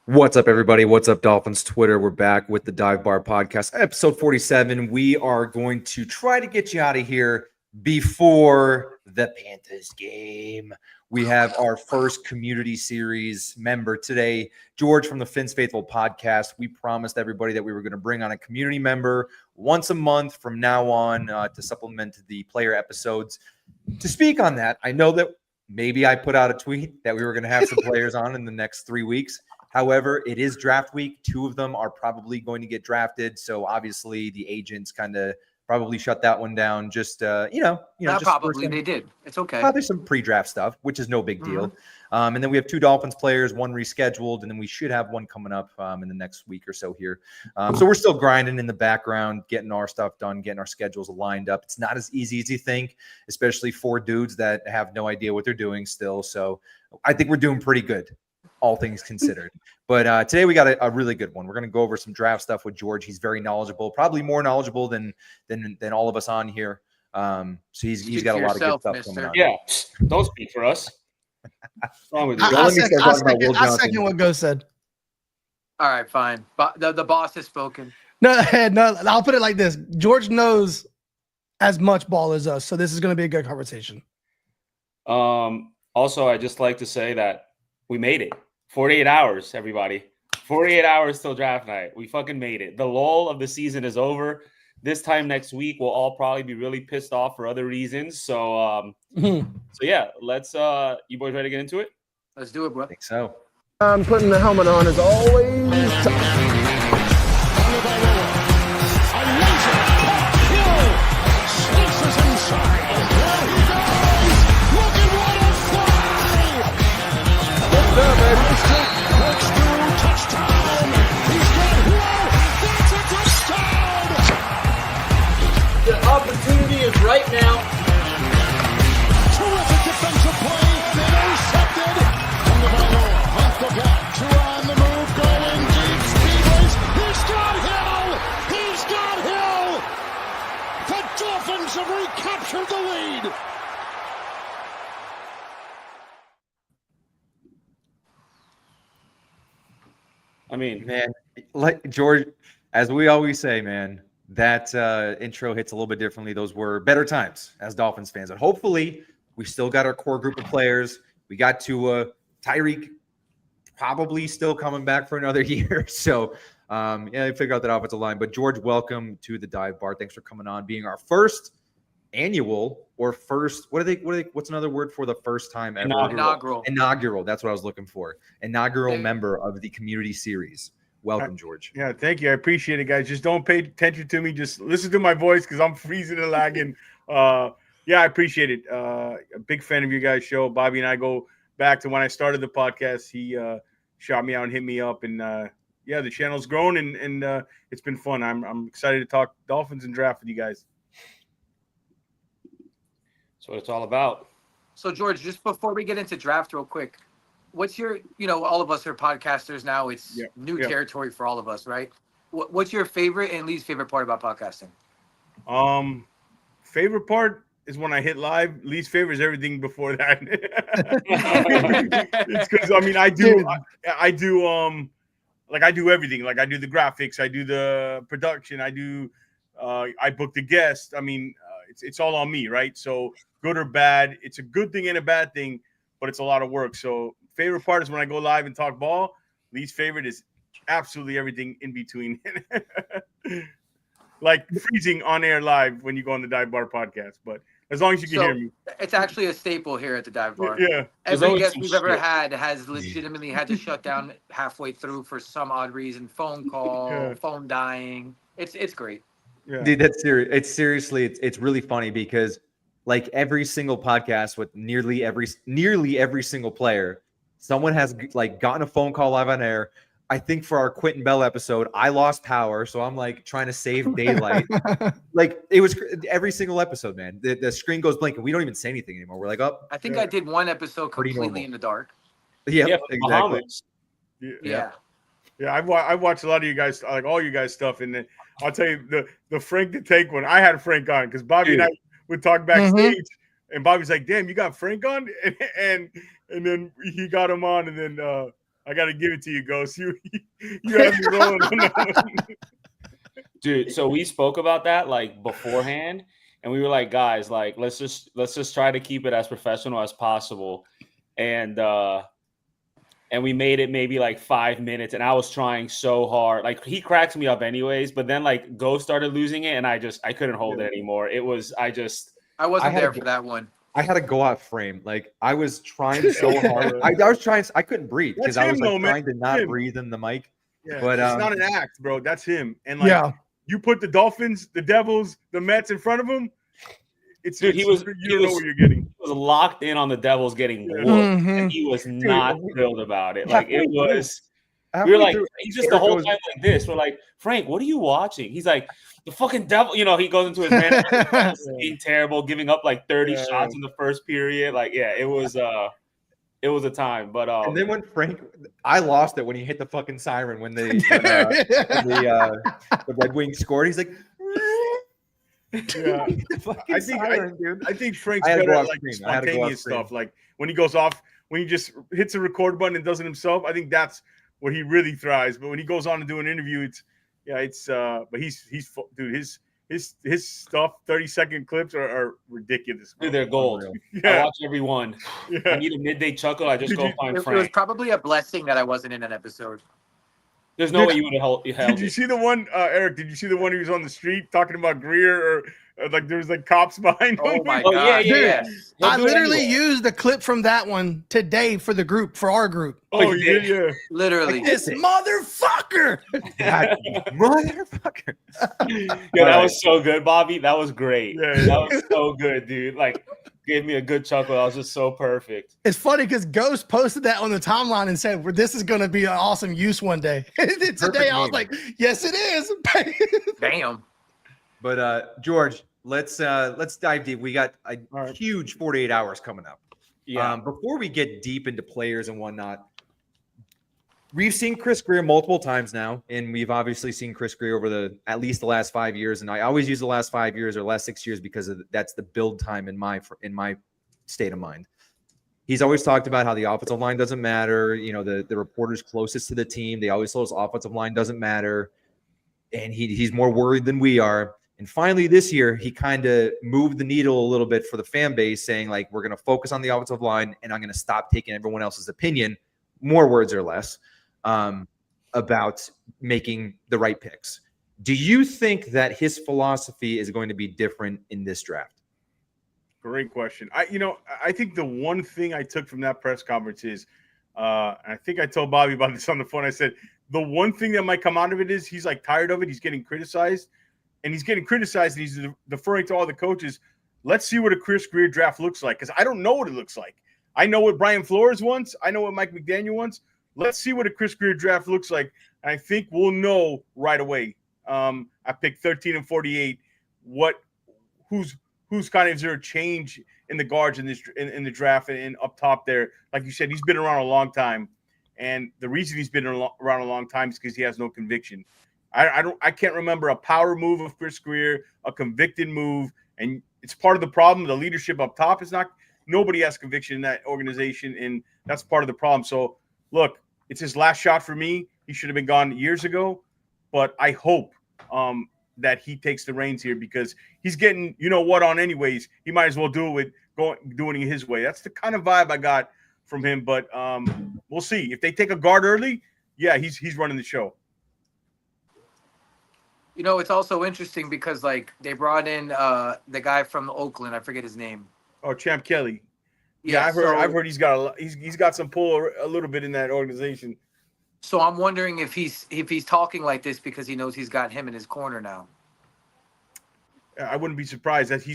What's up, everybody? What's up, Dolphins Twitter? We're back with the Dive Bar Podcast, episode 47. We are going to try to get you out of here before the Panthers game. We have our first community series member today, George from the Fins Faithful Podcast. We promised everybody that we were going to bring on a community member once a month from now on to supplement the player episodes. To speak on that, I know that maybe I put out a tweet that we were going to have some players on in the next 3 weeks. However, it is draft week. 2 of them are probably going to get drafted. So obviously the agents kind of probably shut that one down. Just, Not just probably they did. It's okay. There's some pre-draft stuff, which is no big deal. And then we have 2 Dolphins players, 1 rescheduled, and then we should have 1 coming up in the next week or so here. So we're still grinding in the background, getting our stuff done, getting our schedules lined up. It's not as easy as you think, especially for dudes that have no idea what they're doing still. So I think we're doing pretty good, all things considered. But today we got a really good one. We're going to go over some draft stuff with George. He's very knowledgeable, probably more knowledgeable than all of us on here. So he's got a lot of good stuff coming on. Yeah, don't speak for us. What's wrong with you? I second what Go said. All right, fine. But the boss has spoken. No, I'll put it like this. George knows as much ball as us, so this is going to be a good conversation. Also, I just like to say that we made it. 48 hours, everybody. 48 hours till draft night. We fucking made it. The lull of the season is over. This time next week, we'll all probably be really pissed off for other reasons. So, yeah, let's. You boys ready to get into it? Let's do it, bro. I think so. I'm putting the helmet on as always. The opportunity is right now. Terrific defensive play. Intercepted. Off the block. On the move. Going deep. Speed race. He's got Hill. He's got Hill. The Dolphins have recaptured the lead. I mean, Man, like George, as we always say, man, that intro hits a little bit differently. Those were better times as Dolphins fans. And hopefully we still got our core group of players. We got to Tyreek probably still coming back for another year. So, they figure out that offensive line. But George, welcome to the Dive Bar. Thanks for coming on, being our first annual or first, what's another word for the first time ever? Inaugural. That's what I was looking for. Inaugural member of the community series. Welcome, George. Yeah, thank you. I appreciate it, guys. Just don't pay attention to me. Just listen to my voice because I'm freezing and lagging. I appreciate it. A big fan of your guys' show. Bobby and I go back to when I started the podcast. He shot me out and hit me up. And, the channel's grown, and it's been fun. I'm excited to talk Dolphins and draft with you guys. that's what it's all about. So, George, just before we get into draft real quick, what's your, all of us are podcasters now. It's new territory for all of us, right? What's your favorite and least favorite part about podcasting? Favorite part is when I hit live. Least favorite is everything before that. It's because, I do everything. Like I do the graphics, I do the production, I book the guest. It's all on me, right? So good or bad, it's a good thing and a bad thing, but it's a lot of work. So favorite part is when I go live and talk ball. Least favorite is absolutely everything in between. Like freezing on air live when you go on the Dive Bar podcast. But as long as you can hear me. It's actually a staple here at the Dive Bar. Yeah. Every guest we've ever had has legitimately had to shut down halfway through for some odd reason. Phone call, phone dying. It's great. Yeah. Dude, that's serious. It's really funny because like every single podcast with nearly every single player, someone has like gotten a phone call live on air. I think for our Quentin Bell episode, I lost power, so I'm like trying to save daylight. Like it was every single episode, man. The screen goes blank, and we don't even say anything anymore. We're like, oh. I think I did one episode completely in the dark. Yeah, exactly. Yeah. Yeah, I've watched a lot of you guys, like all you guys stuff, and then I'll tell you the Frank the Tank one. I had Frank on because Bobby and I would talk backstage, and Bobby's like, "Damn, you got Frank on," and then he got him on, and then I got to give it to you, Ghost. You had me rolling on that one. Dude, so we spoke about that like beforehand, and we were like, guys, like let's just try to keep it as professional as possible. And we made it maybe like 5 minutes, and I was trying so hard. Like he cracks me up anyways, but then like Ghost started losing it, and I couldn't hold it anymore. It was I wasn't there for that one. I had to go out frame. Like I was trying so hard. I couldn't breathe because I was like trying to not breathe in the mic. Yeah, but it's not an act, bro. That's him. And like you put the Dolphins, the Devils, the Mets in front of him. You don't know what you're getting. He was locked in on the Devils getting whooped, and he was not thrilled about it. Like it was. We were like, he's just the whole time like this. We're like, Frank, what are you watching? He's like, the fucking devil. You know, he goes into his man being terrible, giving up like 30 shots in the first period. Like, yeah, it was a time. But and then when Frank, I lost it when he hit the fucking siren when the Red Wings scored. He's like, yeah. I think Frank's better at like spontaneous stuff. Like when he goes off, when he just hits a record button and does it himself. I think that's where he really thrives. But when he goes on to do an interview, but his stuff, 30-second clips are ridiculous. Dude, they're gold. I watch every one. I need a midday chuckle. I just go find Frank. It was probably a blessing that I wasn't in that episode. There's no way you would have held Did you see the one, Eric? Did you see the one he was on the street talking about Greer or like there was like cops behind him? Oh my god! Yeah. I literally used the clip from that one today for our group. Oh, you did? Yeah. Literally. Like, this motherfucker. Motherfucker. Yeah, that was so good, Bobby. That was great. Yeah. That was so good, dude. Like, gave me a good chuckle. That was just so perfect. It's funny because Ghost posted that on the timeline and said, this is going to be an awesome use one day. Today, I was like, yes, it is. Damn. But George, let's dive deep. We got a huge 48 hours coming up. Yeah. Before we get deep into players and whatnot, we've seen Chris Greer multiple times now, and we've obviously seen Chris Greer over at least the last 5 years. And I always use the last 5 years or last 6 years because that's the build time in my state of mind. He's always talked about how the offensive line doesn't matter. You know, the reporters closest to the team, they always told us offensive line doesn't matter, and he's more worried than we are. And finally, this year, he kind of moved the needle a little bit for the fan base, saying, like, we're going to focus on the offensive line, and I'm going to stop taking everyone else's opinion, more words or less, about making the right picks. Do you think that his philosophy is going to be different in this draft? Great question. I think the one thing I took from that press conference is, I think I told Bobby about this on the phone. I said, the one thing that might come out of it is he's like tired of it. He's getting criticized. And he's getting criticized, and he's deferring to all the coaches. Let's see what a Chris Greer draft looks like, because I don't know what it looks like. I know what Brian Flores wants. I know what Mike McDaniel wants. Let's see what a Chris Greer draft looks like, and I think we'll know right away. I picked 13 and 48. Who's kind of, is there a change in the guards in the draft and up top there? Like you said, he's been around a long time, and the reason he's been around a long time is because he has no conviction. I can't remember a power move of Chris Greer, a convicted move, and it's part of the problem. The leadership up top is not. Nobody has conviction in that organization, and that's part of the problem. So, look, it's his last shot for me. He should have been gone years ago, but I hope that he takes the reins here because he's getting on anyways. He might as well do it doing it his way. That's the kind of vibe I got from him. But we'll see if they take a guard early. Yeah, he's running the show. It's also interesting because, like, they brought in the guy from Oakland. I forget his name. Oh, Champ Kelly. Yeah, I've heard he's got some pull a little bit in that organization. So I'm wondering if he's talking like this because he knows he's got him in his corner now. I wouldn't be surprised that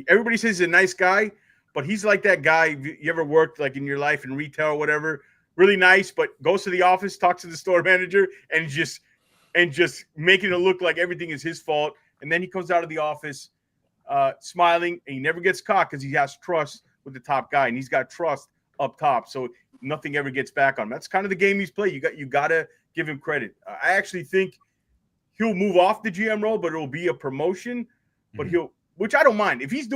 everybody says he's a nice guy, but he's like that guy. You ever worked like in your life in retail or whatever? Really nice, but goes to the office, talks to the store manager, and just making it look like everything is his fault. And then he comes out of the office smiling, and he never gets caught because he has trust with the top guy, and he's got trust up top. So nothing ever gets back on him. That's kind of the game he's played. You got to give him credit. I actually think he'll move off the GM role, but it'll be a promotion. But which I don't mind. If he's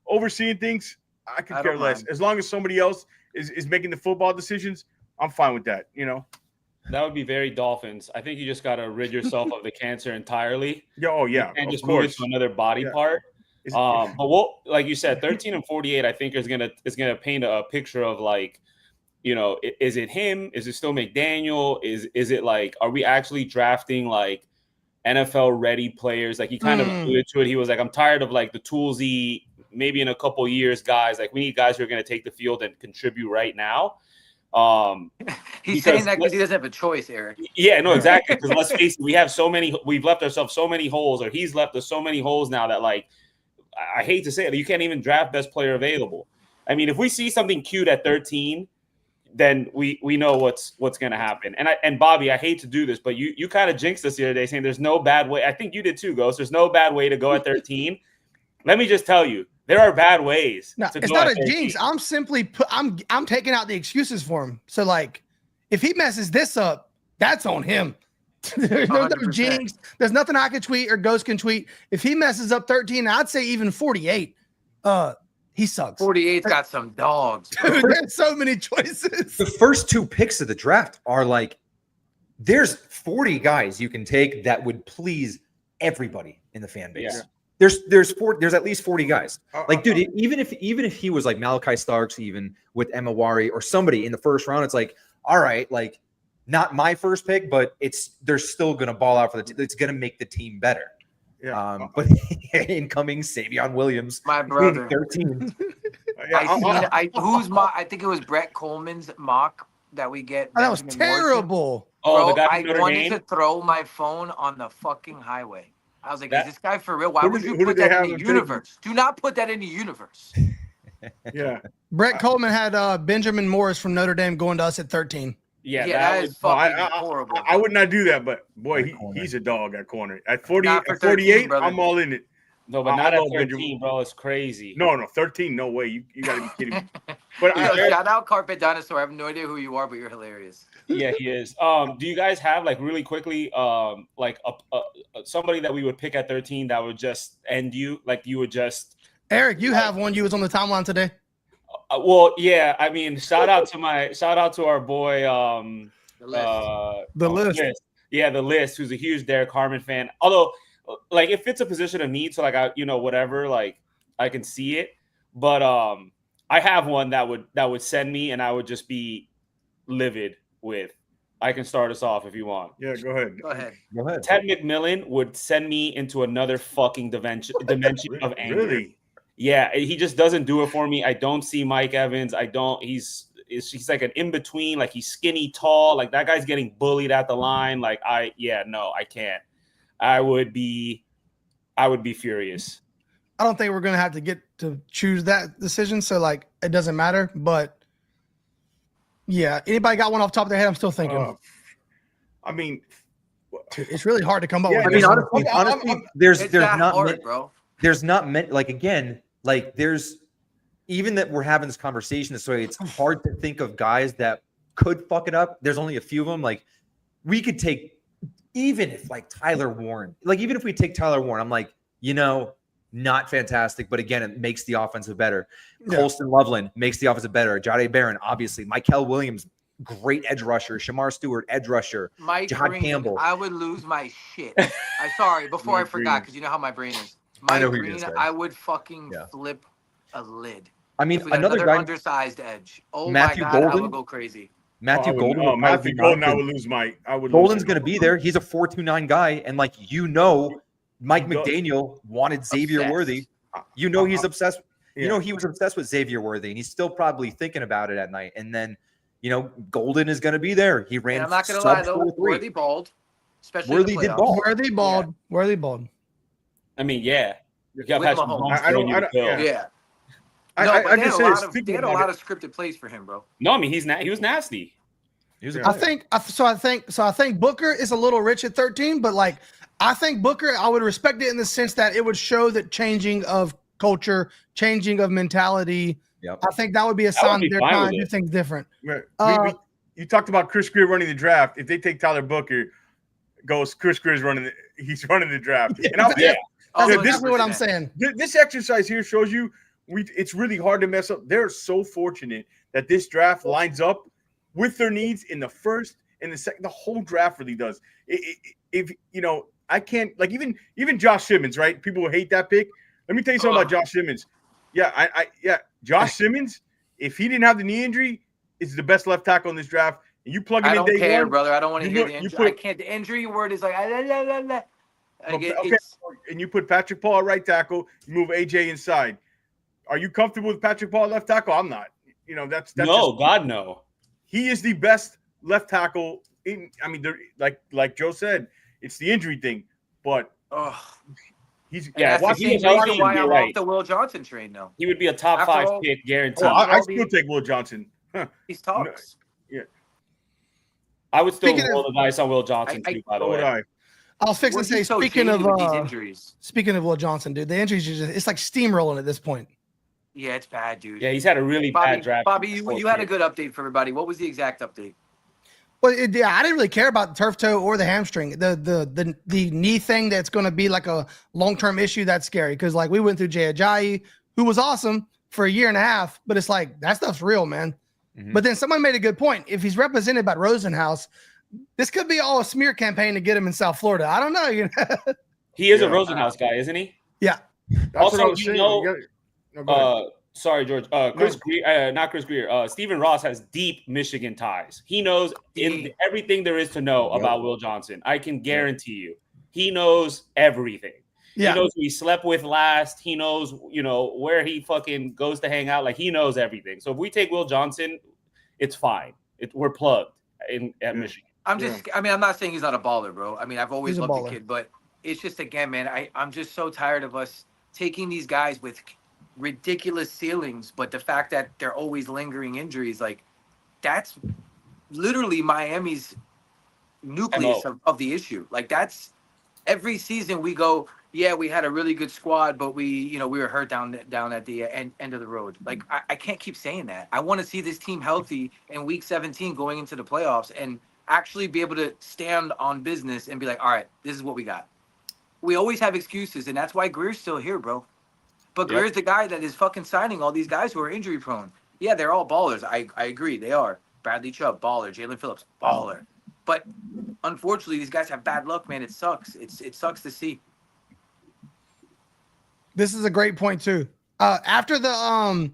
overseeing things, I could care less. As long as somebody else is making the football decisions, I'm fine with that. That would be very Dolphins. I think you just got to rid yourself of the cancer entirely. Yeah. Oh yeah. And of just move it course. to another body part. But what, like you said, 13 and 48, I think is gonna paint a picture of like, is it him? Is it still McDaniel? Is it like, are we actually drafting like NFL ready players? Like he kind of alluded to it. He was like, I'm tired of like the toolsy, maybe in a couple years, guys. Like we need guys who are going to take the field and contribute right now. He's saying that because he doesn't have a choice, Eric. Yeah, no, exactly. Because let's face it, we've left ourselves so many holes, or he's left us so many holes now that, like, I hate to say it, you can't even draft best player available. I mean, if we see something cute at 13, then we know what's going to happen. And Bobby, I hate to do this, but you kind of jinxed us the other day saying there's no bad way. I think you did too, Ghost. There's no bad way to go at 13. Let me just tell you, there are bad ways. No, it's not a jinx. I'm simply I'm taking out the excuses for him. So like, if he messes this up, that's on him. There's no jinx. There's nothing I can tweet or Ghost can tweet. If he messes up 13, I'd say even 48. He sucks. 48's got some dogs. Dude, there's so many choices. The first 2 picks of the draft are like, there's 40 guys you can take that would please everybody in the fan base. Yeah. There's at least 40 guys. Like, dude, even if he was like Malachi Starks, even with Emma Wari or somebody in the first round, it's like, all right, like not my first pick, but they're still gonna ball out for the team. It's gonna make the team better. Yeah. But incoming Savion Williams, my brother, 13. I think it was Brett Coleman's mock that we get. Oh, that was terrible. Oh, Bro, the guy I wanted to throw my phone on the fucking highway. I was like, is this guy for real? Why would you put that in the universe? Do not put that in the universe. Yeah. Brett Coleman had Benjamin Morris from Notre Dame going to us at 13. Yeah, that is fucking horrible. I would not do that, but boy, he's a dog at corner. At 48, 13, I'm all in it. No, but not at 13, bro. It's crazy. No, 13, no way. You got to be kidding me. But shout out Carpet Dinosaur. I have no idea who you are, but you're hilarious. Yeah, he is. Do you guys have, like, really quickly, like somebody that we would pick at 13 that would just end you? Like, you would just. Eric, you have one. You was on the timeline today. Well, yeah. I mean, shout out to our boy. The list. Yeah, the list. Who's a huge Derek Harmon fan. Although, like, if it's a position of need, so like whatever, like I can see it. But I have one that would send me, and I would just be livid with. I can start us off if you want. Yeah, go ahead. Go ahead. Ted McMillan would send me into another fucking dimension of anger. Really? Yeah, he just doesn't do it for me. I don't see Mike Evans. He's like an in-between, like he's skinny, tall. Like that guy's getting bullied at the line. Like I can't. I would be furious. I don't think we're going to have to get to choose that decision. So like, it doesn't matter, but yeah, anybody got one off the top of their head? I'm still thinking. I mean, it's really hard to come up with. I mean, honestly, there's not hard, bro. There's not meant like, again, like there's even that we're having this conversation this way, it's hard to think of guys that could fuck it up. There's only a few of them. Like we could take, even if like Tyler Warren, like even if we take Tyler Warren, I'm like, not fantastic, but again, it makes the offensive better. Yeah. Colston Loveland makes the offensive better. Jahdae Barron, obviously. Michael Williams, great edge rusher. Shamar Stewart, edge rusher. Mike Jahad Green, Campbell. I would lose my shit. I'm sorry, before I forgot, because you know how my brain is. Mike Green, I would fucking flip a lid. I mean, another guy, undersized edge. Oh Matthew my God, Golden, I would go crazy. Matthew Golden. I would lose Mike. Golden's going to be there. He's a 4.29 guy, and like Mike McDaniel wanted Xavier Worthy. He's obsessed. Yeah. He was obsessed with Xavier Worthy, and he's still probably thinking about it at night. And then, Golden is going to be there. He ran. And I'm not going to lie though, Worthy balled. Especially Worthy did ball. Worthy balled. Worthy balled. I mean, yeah. I just say they had a lot of scripted plays for him, bro. No, I mean he was nasty. I think Booker is a little rich at 13, but like I think Booker, I would respect it in the sense that it would show that changing of culture, changing of mentality. Yep. I think that would be a sign that they're trying to do things different. Right. You talked about Chris Greer running the draft. If they take Tyler Booker, Chris Greer's he's running the draft. Yeah. That's exactly what I'm saying. This exercise here shows you it's really hard to mess up. They're so fortunate that this draft lines up with their needs in the first and the second. The whole draft really does. If you know, I can't like even Josh Simmons, right? People will hate that pick. Let me tell you something about Josh Simmons. Yeah, Josh Simmons, if he didn't have the knee injury, is the best left tackle in this draft. And you plug it in day care, one, brother. I don't want to hear the injury. I can't. The injury word is like, okay. And you put Patrick Paul at right tackle, you move AJ inside. Are you comfortable with Patrick Paul at left tackle? I'm not. You know, that's no, just, God, no. He is the best left tackle in. I mean, like Joe said, it's the injury thing, but he's that's the same reason why I'm off the Will Johnson train now. He would be a top 5 pick, guaranteed. I still take Will Johnson. He's talks. Yeah. I would still roll the dice on Will Johnson too, by the way. I was fixing to say, speaking of injuries. Speaking of Will Johnson, dude, the injuries it's like steamrolling at this point. Yeah, it's bad, dude. Yeah, he's had a really bad draft. Bobby, you had a good update for everybody. What was the exact update? Well, I didn't really care about the turf toe or the hamstring. The knee thing that's going to be like a long-term issue, that's scary because like we went through Jay Ajayi, who was awesome for a year and a half, but it's like that stuff's real, man. Mm-hmm. But then someone made a good point. If he's represented by Rosenhaus, this could be all a smear campaign to get him in South Florida. I don't know. You know? He is a Rosenhaus guy, isn't he? Yeah. That's also, what I was saying. Sorry, George. Chris Greer, not Chris Greer. Stephen Ross has deep Michigan ties. He knows everything there is to know about Will Johnson. I can guarantee you, he knows everything. Yeah. He knows who he slept with last. He knows, where he fucking goes to hang out. Like he knows everything. So if we take Will Johnson, it's fine. We're plugged at Michigan. I'm not saying he's not a baller, bro. I mean, I've always loved the kid, but it's just again, man. I'm just so tired of us taking these guys with ridiculous ceilings, but the fact that they're always lingering injuries, like that's literally Miami's nucleus of the issue. Like that's every season we go, yeah, we had a really good squad, but we were hurt down at the end of the road. Like I can't keep saying that. I want to see this team healthy in week 17 going into the playoffs and actually be able to stand on business and be like, all right, this is what we got. We always have excuses, and that's why Greer's still here, bro. But Greer's the guy that is fucking signing all these guys who are injury prone. Yeah, they're all ballers. I agree, they are. Bradley Chubb, baller. Jalen Phillips, baller. But unfortunately, these guys have bad luck, man. It sucks. It sucks to see. This is a great point too. After the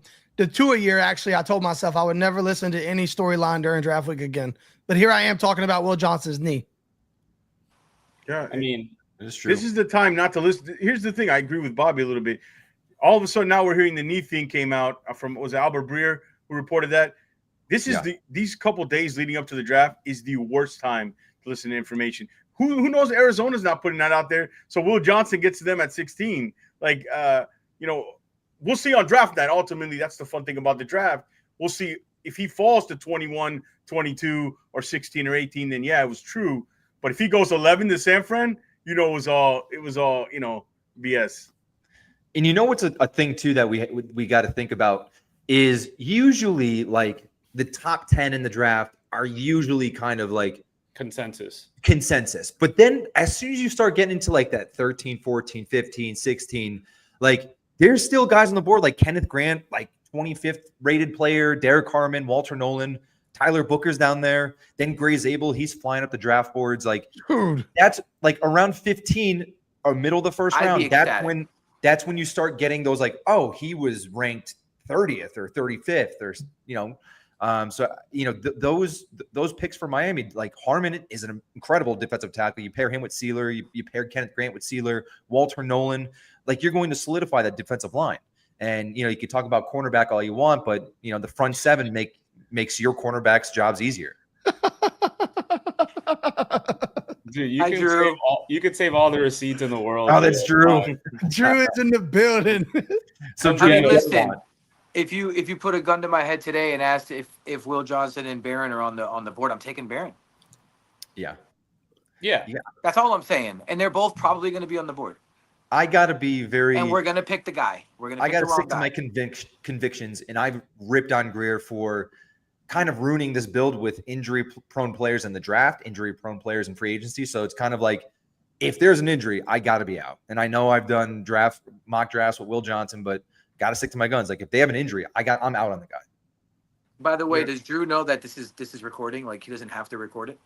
Tua year, actually, I told myself I would never listen to any storyline during draft week again. But here I am talking about Will Johnson's knee. Yeah, I mean, it's true. This is the time not to listen. Here's the thing. I agree with Bobby a little bit. All of a sudden, now we're hearing the knee thing came out from, was it Albert Breer who reported that? This is these couple days leading up to the draft is the worst time to listen to information. Who knows? Arizona's not putting that out there. So Will Johnson gets to them at 16. Like, we'll see on draft night. Ultimately, that's the fun thing about the draft. We'll see if he falls to 21, 22, or 16 or 18. Then yeah, it was true. But if he goes 11 to San Fran, it was all BS. And you know what's a thing too that we got to think about is usually like the top 10 in the draft are usually kind of like consensus. But then as soon as you start getting into like that 13, 14, 15, 16, like there's still guys on the board like Kenneth Grant, like 25th rated player, Derek Harmon, Walter Nolan, Tyler Booker's down there. Then Gray Zabel, he's flying up the draft boards. Like that's like around 15 or middle of the first round. That's when you start getting those like, oh, he was ranked 30th or 35th or, those picks for Miami, like Harmon is an incredible defensive tackle. You pair him with Sealer, you pair Kenneth Grant with Sealer, Walter Nolan, like you're going to solidify that defensive line. And, you can talk about cornerback all you want, but, the front seven makes your cornerbacks' jobs easier. Dude, you could save all the receipts in the world. Oh, that's Drew. Drew is in the building. So listen, if you put a gun to my head today and asked if Will Johnson and Barron are on the board, I'm taking Barron. Yeah. That's all I'm saying. And they're both probably going to be on the board. I got to be and we're going to pick the guy. I got to stick to my convictions, and I've ripped on Greer for kind of ruining this build with injury-prone players in the draft, injury-prone players in free agency. So it's kind of like, if there's an injury, I got to be out. And I know I've done mock drafts with Will Johnson, but got to stick to my guns. Like if they have an injury, I'm out on the guy. By the way, does Drew know that this is recording? Like he doesn't have to record it.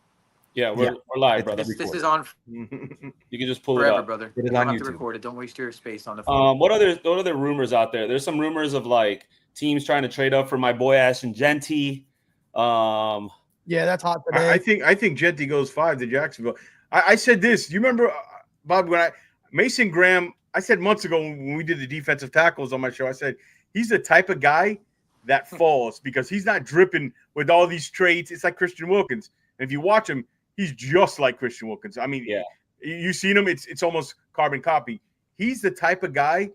Yeah, we're live, brother. This is on You can just pull forever, it up, brother. It You is don't on have to YouTube. record it. Don't waste your space on the phone. What other rumors out there? There's some rumors of like teams trying to trade up for my boy Ashton Genty. Yeah, that's hot today. I think Genty goes 5 to Jacksonville. I said this. You remember, Bob, when Mason Graham, I said months ago when we did the defensive tackles on my show, I said he's the type of guy that falls because he's not dripping with all these traits. It's like Christian Wilkins. And if you watch him, he's just like Christian Wilkins. I mean, yeah, you've seen him. It's almost carbon copy. He's the type of guy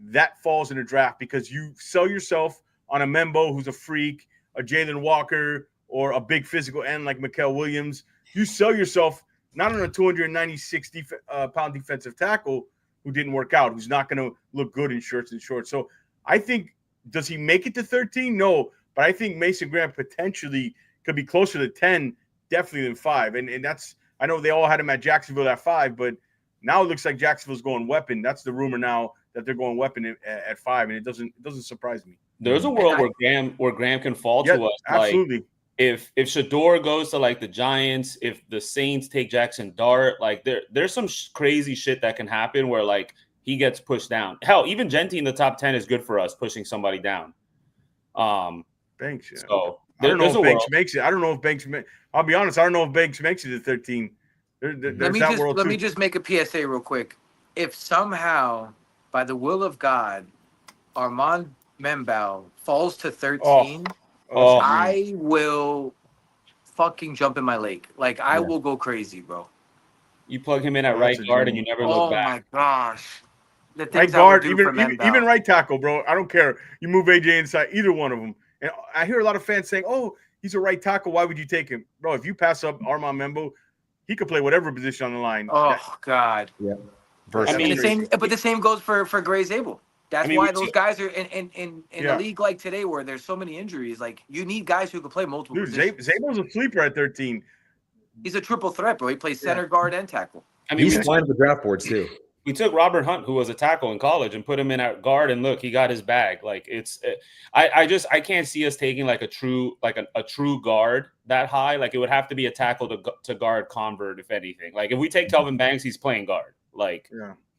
that falls in a draft because you sell yourself on a Membo who's a freak, a Jalen Walker, or a big physical end like Mikael Williams. You sell yourself not on a 296 pound defensive tackle who didn't work out, who's not going to look good in shirts and shorts. So I think, does he make it to 13? No, but I think Mason Graham potentially could be closer to 10, definitely than 5. And that's, I know they all had him at Jacksonville at 5, but now it looks like Jacksonville's going weapon. That's the rumor now that they're going weapon at 5, and it doesn't surprise me. There's a world where Graham can fall to us. Absolutely. Like, if Shador goes to like the Giants, if the Saints take Jackson Dart, like there's some crazy shit that can happen where like he gets pushed down. Hell, even Genty in the top 10 is good for us, pushing somebody down. Banks. Yeah. So I don't know if Banks makes it. I don't know if Banks. I'll be honest. I don't know if Banks makes it to 13. Let me just make a PSA real quick. If somehow, by the will of God, Armand Membao falls to 13, I will fucking jump in my lake. Like I will go crazy, bro. You plug him in at right guard and you never look back. Oh my gosh. The right guard, even right tackle, bro. I don't care. You move AJ inside, either one of them. And I hear a lot of fans saying, "Oh, he's a right tackle. Why would you take him, bro? If you pass up Armand Membo, he could play whatever position on the line." Oh God. Yeah. I mean, the same goes for Gray Zabel. That's why those guys are in a league like today where there's so many injuries. Like you need guys who can play multiple positions. Zabel's a sleeper at 13. He's a triple threat, bro. He plays center, guard, and tackle. I mean, he's flying the draft boards too. We took Robert Hunt, who was a tackle in college, and put him in at guard, and look, he got his bag. Like I can't see us taking like a true guard that high. Like it would have to be a tackle to guard convert, if anything. Like if we take Kelvin Banks, he's playing guard. Like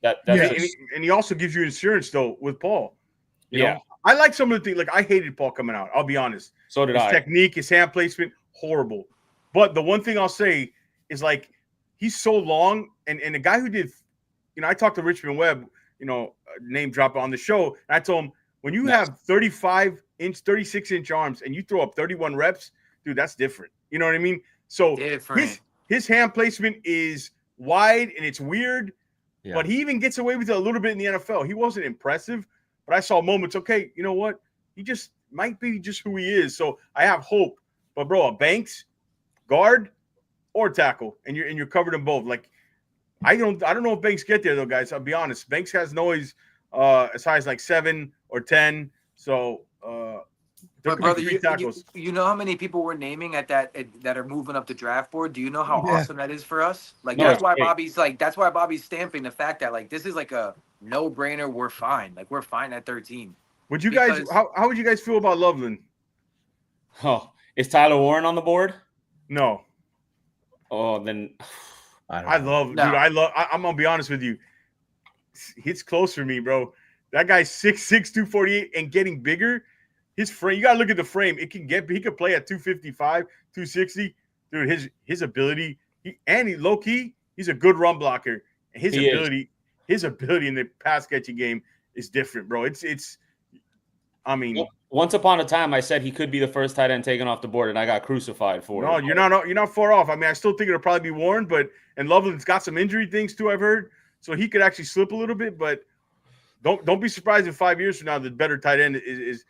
and he also gives you insurance though with Paul. You know? I like some of the things. Like I hated Paul coming out. I'll be honest. So did I. His technique, his hand placement, horrible. But the one thing I'll say is like he's so long, and the guy who did. I talked to Richmond Webb, name drop on the show. And I told him, when you have 36-inch arms and you throw up 31 reps, dude, that's different. You know what I mean? So his hand placement is wide and it's weird, but he even gets away with it a little bit in the NFL. He wasn't impressive, but I saw moments, okay, you know what? He just might be just who he is. So I have hope. But, bro, a Banks, guard or tackle, and you're covered in both. Like, I don't know if Banks get there though, guys. I'll be honest. Banks has noise as high as like 7 or 10. So but brother, you know how many people we're naming at that are moving up the draft board? Do you know how awesome that is for us? Like that's why Bobby's stamping the fact that like this is like a no-brainer. We're fine. Like we're fine at 13. Would you guys how would you guys feel about Loveland? Oh, is Tyler Warren on the board? No. Oh, then I'm gonna be honest with you. It's close for me, bro. That guy's 6'6", 248 and getting bigger. His frame, you gotta look at the frame. He could play at 255, 260. Dude, his ability, low key, he's a good run blocker. His ability in the pass catching game is different, bro. Once upon a time, I said he could be the first tight end taken off the board, and I got crucified for it. No, you're not far off. I mean, I still think it'll probably be Warren, and Loveland's got some injury things too, I've heard. So he could actually slip a little bit, but don't be surprised if 5 years from now the better tight end is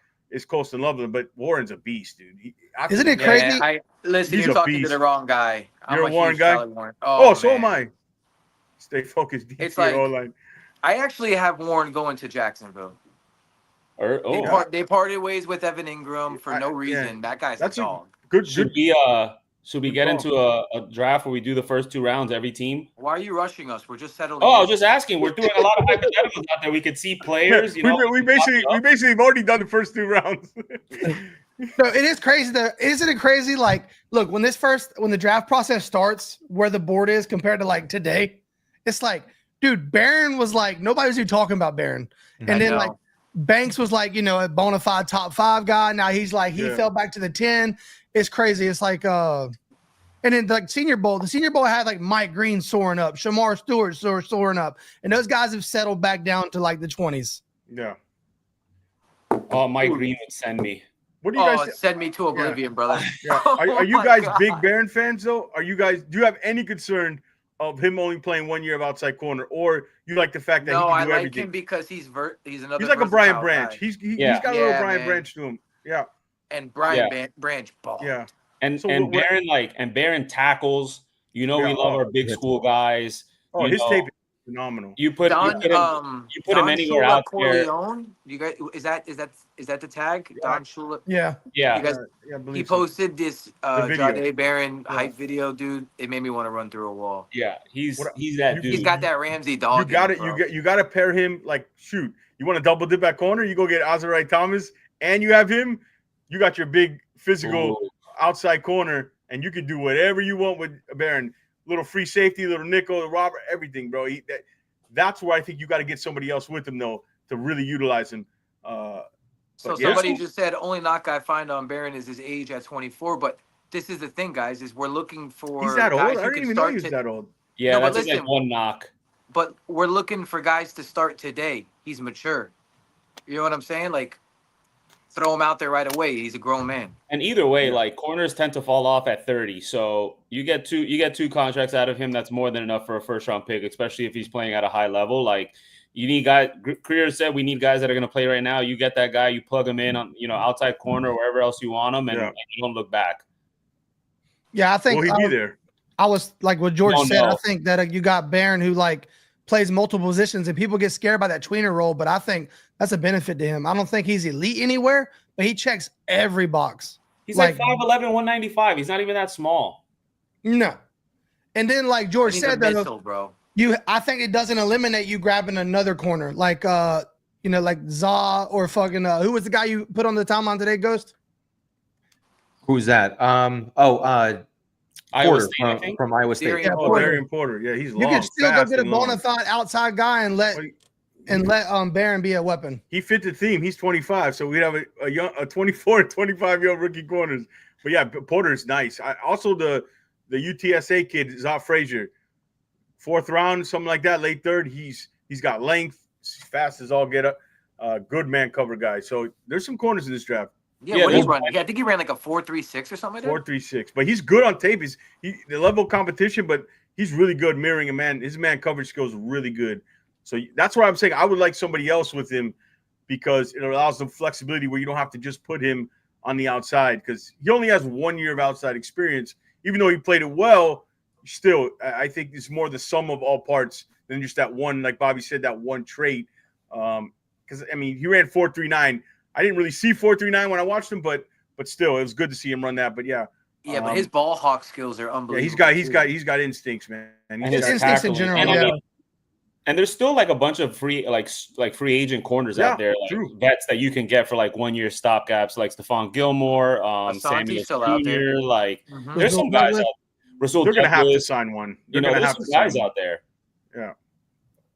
close to Loveland. But Warren's a beast, dude. Isn't it crazy? You're talking to the wrong guy. You're a Warren guy? Warren. So am I. Stay focused. It's like O-line. I actually have Warren going to Jacksonville. They parted ways with Evan Ingram for no reason. That guy's a dog. Should we get into a draft where we do the first 2 rounds every team? Why are you rushing us? We're just settling. I was just asking. We're doing a lot of hypotheticals out there. We could see players. We basically have already done the first 2 rounds. No, it is crazy. Isn't it crazy? Like, look, when the draft process starts, where the board is compared to like today, it's like, dude, Barron was like, nobody was even talking about Barron. And then like Banks was like, a bona fide top 5 guy. Now he's like, he fell back to the 10. It's crazy. It's like, and then like the Senior Bowl had like Mike Green soaring up, Shamar Stewart soaring up. And those guys have settled back down to like the 20s. Yeah. Oh, Mike Green would send me. What do you guys send me to oblivion, brother? Yeah. Are you guys big Barron fans though? Do you have any concern of him only playing 1 year of outside corner, or you like the fact that he can do everything? I like him because he's another. He's like a Brian Branch. Guy. He's got a little Brian Branch to him. Yeah. And Brian Branch ball. Yeah. And Barron tackles. We love our big school guys. Oh, his tape is phenomenal. You put him anywhere out there. You guys, is that the tag? Don Shula? Yeah. You guys, he posted this Jade Barron hype video, dude. It made me want to run through a wall. Yeah, he's that dude. He's got that Ramsey dog. You got to pair him like shoot. You want to double dip at corner? You go get Azarai Thomas, and you have him. You got your big physical outside corner, and you can do whatever you want with Barron. Little free safety, little nickel, Robert, everything, bro. That's where I think you got to get somebody else with him, though, to really utilize him. Somebody just said only knock I find on Barron is his age at 24. But this is the thing, guys, is we're looking for he's that old. guys I didn't even know he was that old. Yeah, that's like one knock. But we're looking for guys to start today. He's mature. You know what I'm saying? Like, throw him out there right away. He's a grown man. And either way, like corners tend to fall off at 30. So you get two contracts out of him. That's more than enough for a first round pick, especially if he's playing at a high level. Like you need guys. Creer said we need guys that are going to play right now. You get that guy, you plug him in on outside corner, wherever else you want him, and you don't look back. Yeah, I think will he be there? I was like what George said. I think that you got Barron who like plays multiple positions, and people get scared by that tweener role, but I think that's a benefit to him. I don't think he's elite anywhere, but he checks every box. He's like 5'11", 195. He's not even that small. No. And then like George said that bro. I think it doesn't eliminate you grabbing another corner like like Za or fucking who was the guy you put on the timeline today, Ghost? Who's that? Porter from Iowa State. Darian Porter. Yeah, he's long. You can still go get a bona fide outside guy and let Barron be a weapon. He fit the theme. He's 25, so we'd have a 24 and 25-year-old rookie corners. But yeah, Porter's nice. Also the UTSA kid, Za Frazier, 4th round, something like that, late 3rd. He's got length, he's fast as all get up. Good man cover guy. So there's some corners in this draft. Yeah, what he's running? Yeah, I think he ran like a 4.36 or something like that. 4.36, but he's good on tape. The level of competition, but he's really good mirroring a man. His man coverage skills are really good. So that's why I'm saying I would like somebody else with him because it allows them flexibility where you don't have to just put him on the outside because he only has 1 year of outside experience. Even though he played it well, still I think it's more the sum of all parts than just that one, like Bobby said, that one trait. Because I mean, he ran 4.39. I didn't really see 4.39 when I watched him, but still, it was good to see him run that. But yeah, but his ball hawk skills are unbelievable. Yeah, he's got instincts, man. And his instincts in general. And there's still like a bunch of free agent corners out there, like vets that you can get for like 1 year stopgaps, like Stephon Gilmore, Samuel still out there. Like there's some guys out. They're gonna have to sign one. There's some guys out there. Yeah.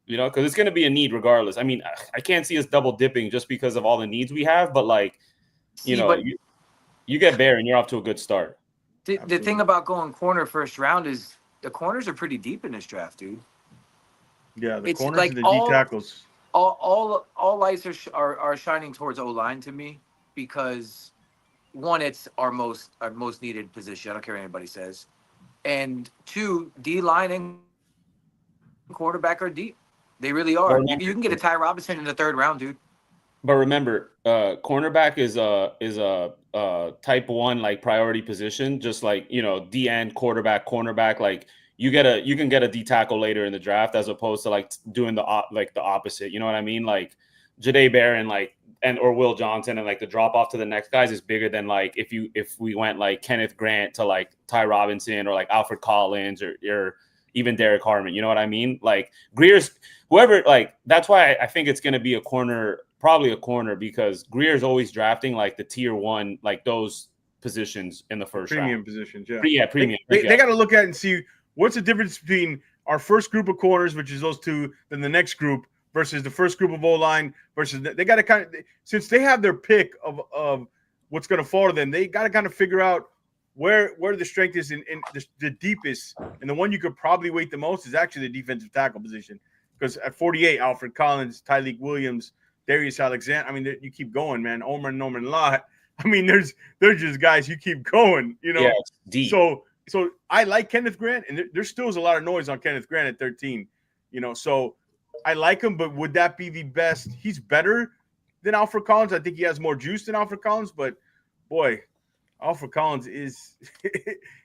Because it's going to be a need regardless. I mean, I can't see us double dipping just because of all the needs we have. But like, you get Barron, you're off to a good start. The thing about going corner first round is the corners are pretty deep in this draft, dude. Yeah, the corners and the D tackles. All lights are shining towards O-line to me because one, it's our most needed position. I don't care what anybody says, and 2, D-line and quarterback are deep. They really are. You can get a Ty Robinson in the 3rd round, dude. But remember, cornerback is a type 1 like priority position, just like D end, quarterback, cornerback. Like you can get a D tackle later in the draft as opposed to like doing the opposite. You know what I mean? Like Jade Barron, or Will Johnson, and like the drop off to the next guys is bigger than like if we went like Kenneth Grant to like Ty Robinson or like Alfred Collins or even Derek Harmon, you know what I mean? Like Greer's whoever, like that's why I think it's going to be a corner probably a corner because Greer's always drafting like the tier 1, like those positions in the first premium round. positions. Yeah, Premium. They got to look at it and see what's the difference between our first group of corners, which is those two, then the next group versus the first group of O-line versus they got to kind of, since they have their pick of what's going to fall to them, they got to kind of figure out where the strength is in the deepest, and the one you could probably weight the most is actually the defensive tackle position, because at 48, Alfred Collins, Tyleik Williams, Darius Alexander. I mean, you keep going, man. Omer and Norman Lott. I mean, there's just guys you keep going, you know. Yeah, it's deep. So I like Kenneth Grant, and there still is a lot of noise on Kenneth Grant at 13, you know. So I like him, but would that be the best? He's better than Alfred Collins. I think he has more juice than Alfred Collins, but boy, Alfred Collins is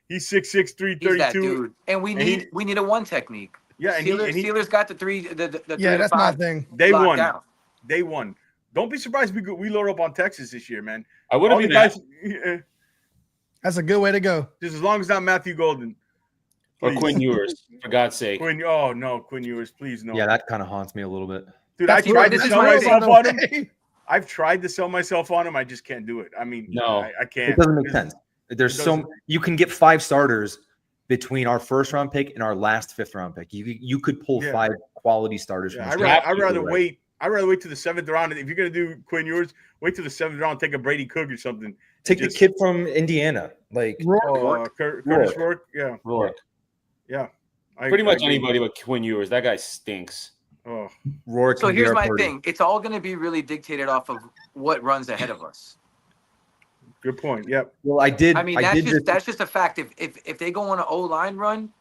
he's 6'6", 332. He's that dude. And we need a one technique. Yeah, and Steelers got the three. The yeah, that's my 3 to 5 thing. They won. Down. They won. Don't be surprised we load up on Texas this year, man. I would have been guys. That's a good way to go. Just as long as not Matthew Golden. Or Quinn Ewers, for God's sake. Quinn Ewers, please no. Yeah, that kind of haunts me a little bit. Dude, I tried to sell myself on him. I've tried to sell myself on him. I just can't do it. I mean, no, I can't. It doesn't make sense. There's you can get 5 starters between our first round pick and our last 5th round pick. You could pull 5 quality starters. Yeah, I'd rather wait. I'd rather wait to the 7th round. If you're gonna do Quinn Ewers, wait till the 7th round. Take a Brady Cook or something. Take the kid from Indiana, like Curtis Rourke. Yeah, Rourke. Yeah, pretty much anybody but Quinn Ewers. That guy stinks. Oh, Rourke. So here's my thing. It's all going to be really dictated off of what runs ahead of us. Good point. Yep. Well, that's just a fact. If they go on an O-line run,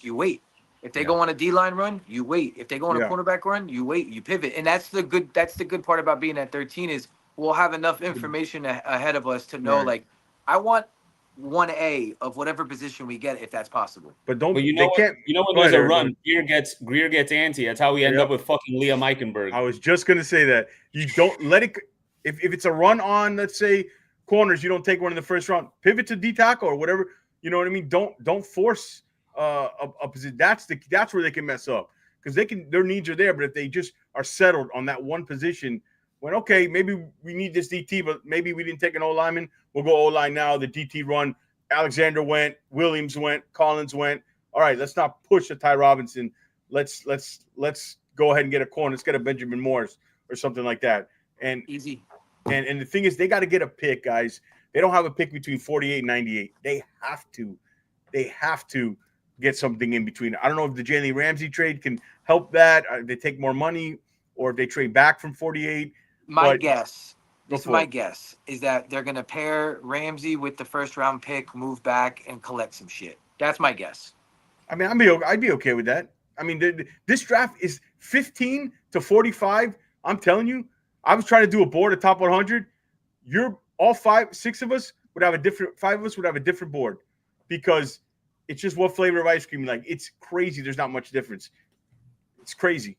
you wait. If they go on a D-line run, you wait. If they go on a cornerback run, you wait. You pivot, and that's the good part about being at 13 is we'll have enough information ahead of us to know like I want 1A of whatever position we get if that's possible. But when there's a run, Greer gets antsy. That's how we end up with fucking Liam Eichenberg. I was just gonna say that. You don't let it if it's a run on, let's say, corners, you don't take one in the first round. Pivot to D tackle or whatever. You know what I mean? Don't force a position. That's where they can mess up. Because their needs are there, but if they just are settled on that one position, when okay, maybe we need this DT, but maybe we didn't take an O lineman. We'll go O line now. The DT run. Alexander went. Williams went. Collins went. All right, let's not push a Ty Robinson. Let's go ahead and get a corner. Let's get a Benjamin Morris or something like that. And easy. And the thing is, they got to get a pick, guys. They don't have a pick between 48 and 98. They have to get something in between. I don't know if the Jalen Ramsey trade can help that. They take more money, or if they trade back from 48. My guess is that they're going to pair Ramsey with the first round pick, move back, and collect some shit. That's my guess. I mean, I'd be okay with that. I mean, this draft is 15 to 45. I'm telling you, I was trying to do a board of top 100. All 6 of us would have a different. 5 of us would have a different board because it's just what flavor of ice cream you like. It's crazy. There's not much difference. It's crazy.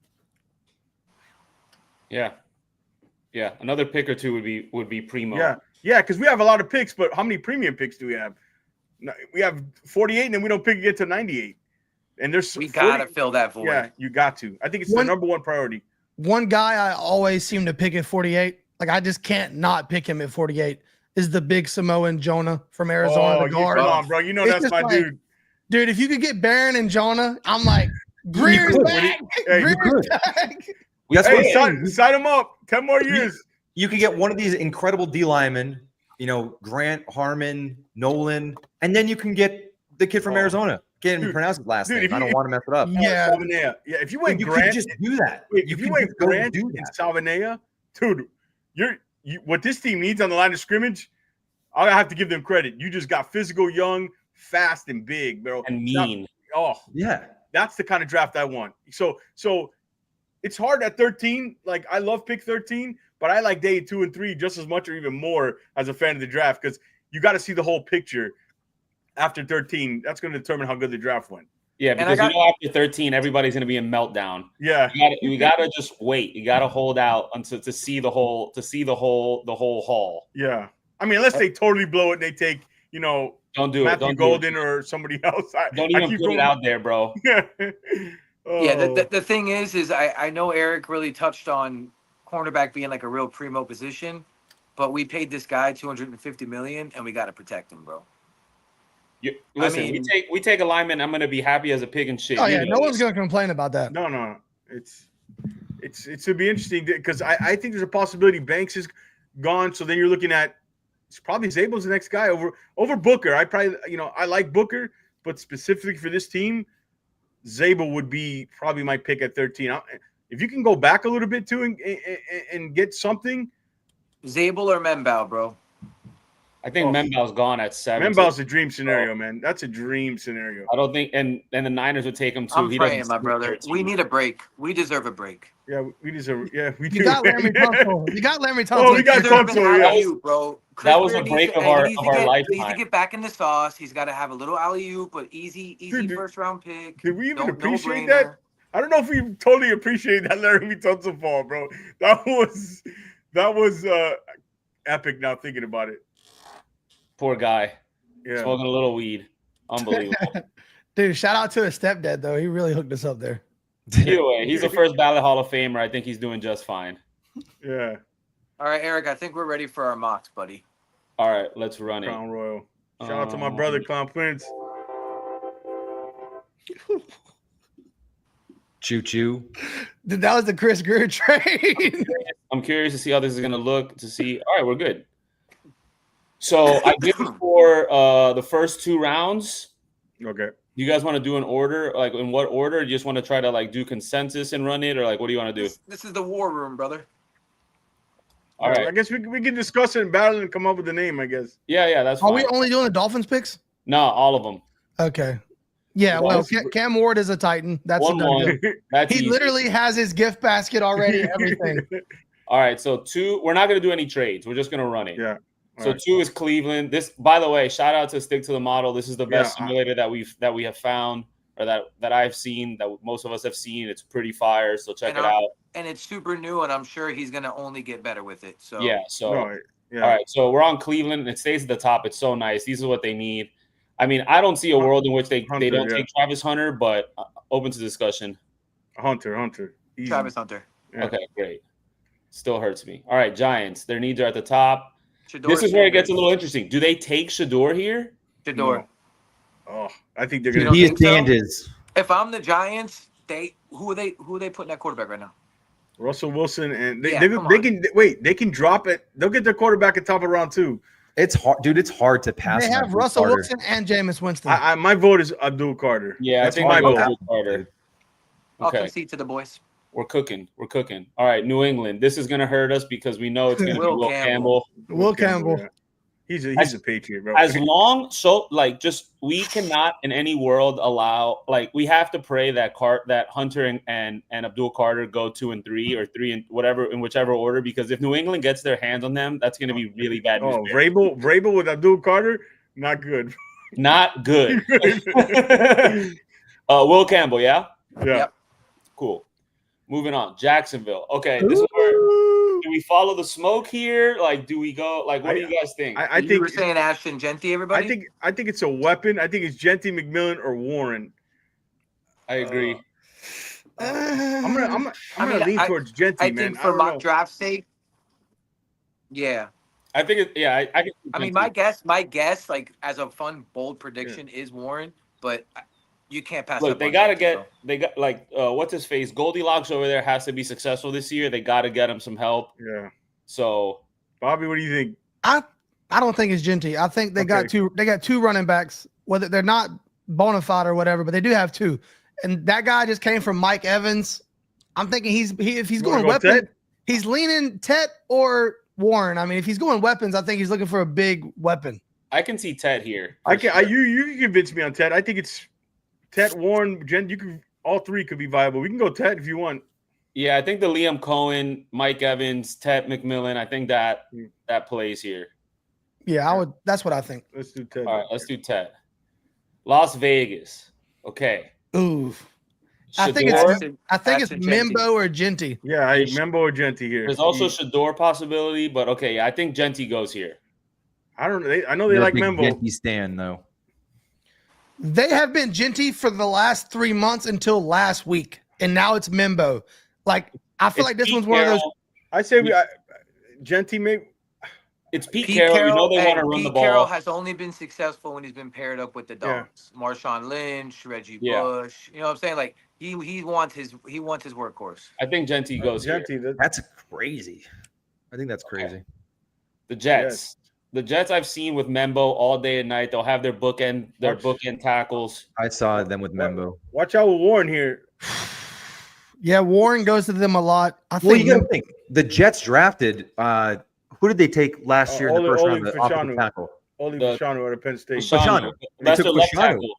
Yeah. Another pick or two would be primo. Yeah, because we have a lot of picks, but how many premium picks do we have? We have 48, and then we don't pick again to 98. And we gotta fill that void. Yeah, you got to. I think it's the number one priority. One guy I always seem to pick at 48, like I just can't not pick him at 48, is the big Samoan Jonah from Arizona. The guard. Come on, bro. You know that's my dude. Dude, if you could get Barron and Jonah, I'm like, Greer's back. Greer's back. Sign him up. 10 more years. You could get one of these incredible D linemen, Grant, Harmon, Nolan, and then you can get the kid from Arizona. Can't even pronounce his last name. I don't want to mess it up. Yeah. If you went you Grant, could just do that. If you went Grant and Salvanea, dude, what this team needs on the line of scrimmage, I have to give them credit. You just got physical, young, fast, and big, bro. And mean. That's the kind of draft I want. So it's hard at 13. Like, I love pick 13, but I like day 2 and 3 just as much or even more as a fan of the draft because you got to see the whole picture. After 13, that's going to determine how good the draft went. Yeah, because after 13, everybody's going to be in meltdown. Yeah, you got to just wait. You got to hold out until to see the whole haul. Yeah, I mean, unless they totally blow it, they take don't do Matthew it. Don't Golden or somebody else. Don't even put it out there, bro. Yeah, the thing is I know Eric really touched on cornerback being like a real primo position, but we paid this guy $250 million, and we got to protect him, bro. Listen, we take a lineman. I'm gonna be happy as a pig and shit. Oh yeah, no one's gonna complain about that. No. It's to be interesting because I think there's a possibility Banks is gone. So then you're looking at it's probably Zabel's the next guy over Booker. I like Booker, but specifically for this team, Zabel would be probably my pick at 13. If you can go back a little bit too and get something, Zabel or Membao, bro. I think Membao's gone at 7. Membao's a dream scenario, man. That's a dream scenario. I don't think, and the Niners would take him too. I'm praying, my brother. We need a break. We deserve a break. Yeah, we deserve. Yeah, we do. You got Larry Tunsil. You got Larry Tunsil. Oh, we got Tunsil. Bro. That was a break of our lifetime. He needs to get back in the sauce. He's got to have a little alley-oop, but easy first round pick. Did we even appreciate that? I don't know if we totally appreciate that Larry Tunsil fall, bro. That was epic. Now thinking about it. Poor guy. Yeah. Smoking a little weed. Unbelievable. Dude, shout out to his stepdad, though. He really hooked us up there. Either way, he's a first ballot Hall of Famer. I think he's doing just fine. Yeah. All right, Eric, I think we're ready for our mocks, buddy. All right, let's run Crown it. Royal. Shout out to my brother, Clown Prince. Choo-choo. Dude, that was the Chris Greer trade. I'm curious to see how this is going to look. All right, we're good. So I did it for the first 2 rounds. Okay. You guys want to do an order? Like in what order? You just want to try to like do consensus and run it, or like what do you want to do? This is the war room, brother. All right. I guess we can discuss it and battle and come up with a name, I guess. Yeah, that's fine. Are we only doing the Dolphins picks? No, all of them. Okay. Yeah, well, Cam Ward is a Titan. That's a done deal. That's he easy. literally has his gift basket already, everything. All right, so 2, we're not going to do any trades. We're just going to run it. Yeah. So 2 is Cleveland. This, by the way, shout out to Stick to the Model. This is the best simulator that we have found, or that I've seen, that most of us have seen. It's pretty fire, so check it out. And it's super new, and I'm sure he's gonna only get better with it. So yeah. So all right, so we're on Cleveland, and it stays at the top. It's so nice. These are what they need. I mean, I don't see a world in which they don't take Travis Hunter, but open to discussion. Hunter. Easy. Travis Hunter. Yeah. Okay, great. Still hurts me. All right, Giants. Their needs are at the top. Shador's this is where it gets a little interesting. Do they take Shador here? Shador. No. Oh, I think they're gonna. He is Sanders. If I'm the Giants, who are they putting at quarterback right now? Russell Wilson, and they can drop it. They'll get their quarterback at top of round 2. It's hard, dude. It's hard to pass. They have Russell Wilson and Jameis Winston. My vote is Abdul Carter. Yeah, that's my vote. Abdul Carter. I'll concede to the boys. We're cooking. All right, New England. This is going to hurt us because we know it's going to be Will Campbell. Will Campbell. Yeah. He's a Patriot, bro. As long, we cannot in any world allow, we have to pray that Hunter and Abdul Carter go 2 and 3 or 3 and whatever, in whichever order, because if New England gets their hands on them, that's going to be really bad news. Oh, Vrabel with Abdul Carter, not good. Not good. Will Campbell, yeah? Yeah. Yep. Cool. Moving on. Jacksonville. Okay, this is where do we follow the smoke here? Do we go? What do you guys think? I think you were saying Ashton Genty, everybody. I think it's a weapon. I think it's Genty, McMillan, or Warren. I agree. I'm gonna lean towards Genty, I man. think for mock draft sake, yeah. I think I mean, my guess, as a fun, bold prediction is Warren, but you can't pass. Look, they got what's his face? Goldilocks over there has to be successful this year. They got to get him some help. Yeah. So, Bobby, what do you think? I don't think it's Genty. I think they got two running backs, whether they're not bona fide or whatever, but they do have 2. And that guy just came from Mike Evans. I'm thinking if he's going weapon, he's leaning Tet or Warren. I mean, if he's going weapons, I think he's looking for a big weapon. I can see Tet here. You can convince me on Tet. I think it's Tet, Warren, all 3 could be viable. We can go Tet if you want. Yeah, I think the Liam Cohen, Mike Evans, Tet McMillan, I think that plays here. Yeah, I would. That's what I think. Let's do Tet. All right, let's do Tet. Las Vegas. Okay. Ooh. Shador? I think it's Membo or Genty. Yeah, Membo or Genty here. There's also Shador possibility, but okay, I think Genty goes here. I don't know. I know they like Membo. Genty stand though. They have been Genty for the last 3 months until last week, and now it's Membo. I feel like this one's one of those. I say Genty maybe. It's Pete Carroll. You know they want to run the ball. Pete Carroll has only been successful when he's been paired up with the dogs. Yeah. Marshawn Lynch, Reggie Bush. You know what I'm saying? Like he wants his workhorse. I think Genty goes Genty. Here. That's crazy. I think that's crazy. Okay. The Jets. The Jets I've seen with Membo all day and night. They'll have their bookend tackles. I saw them with Membo. Watch out with Warren here. Yeah, Warren goes to them a lot. Well, you got to think the Jets drafted. Who did they take last year in the first round? The offensive tackle. Oli Fashanu at Penn State. Fashanu. That's their left tackle.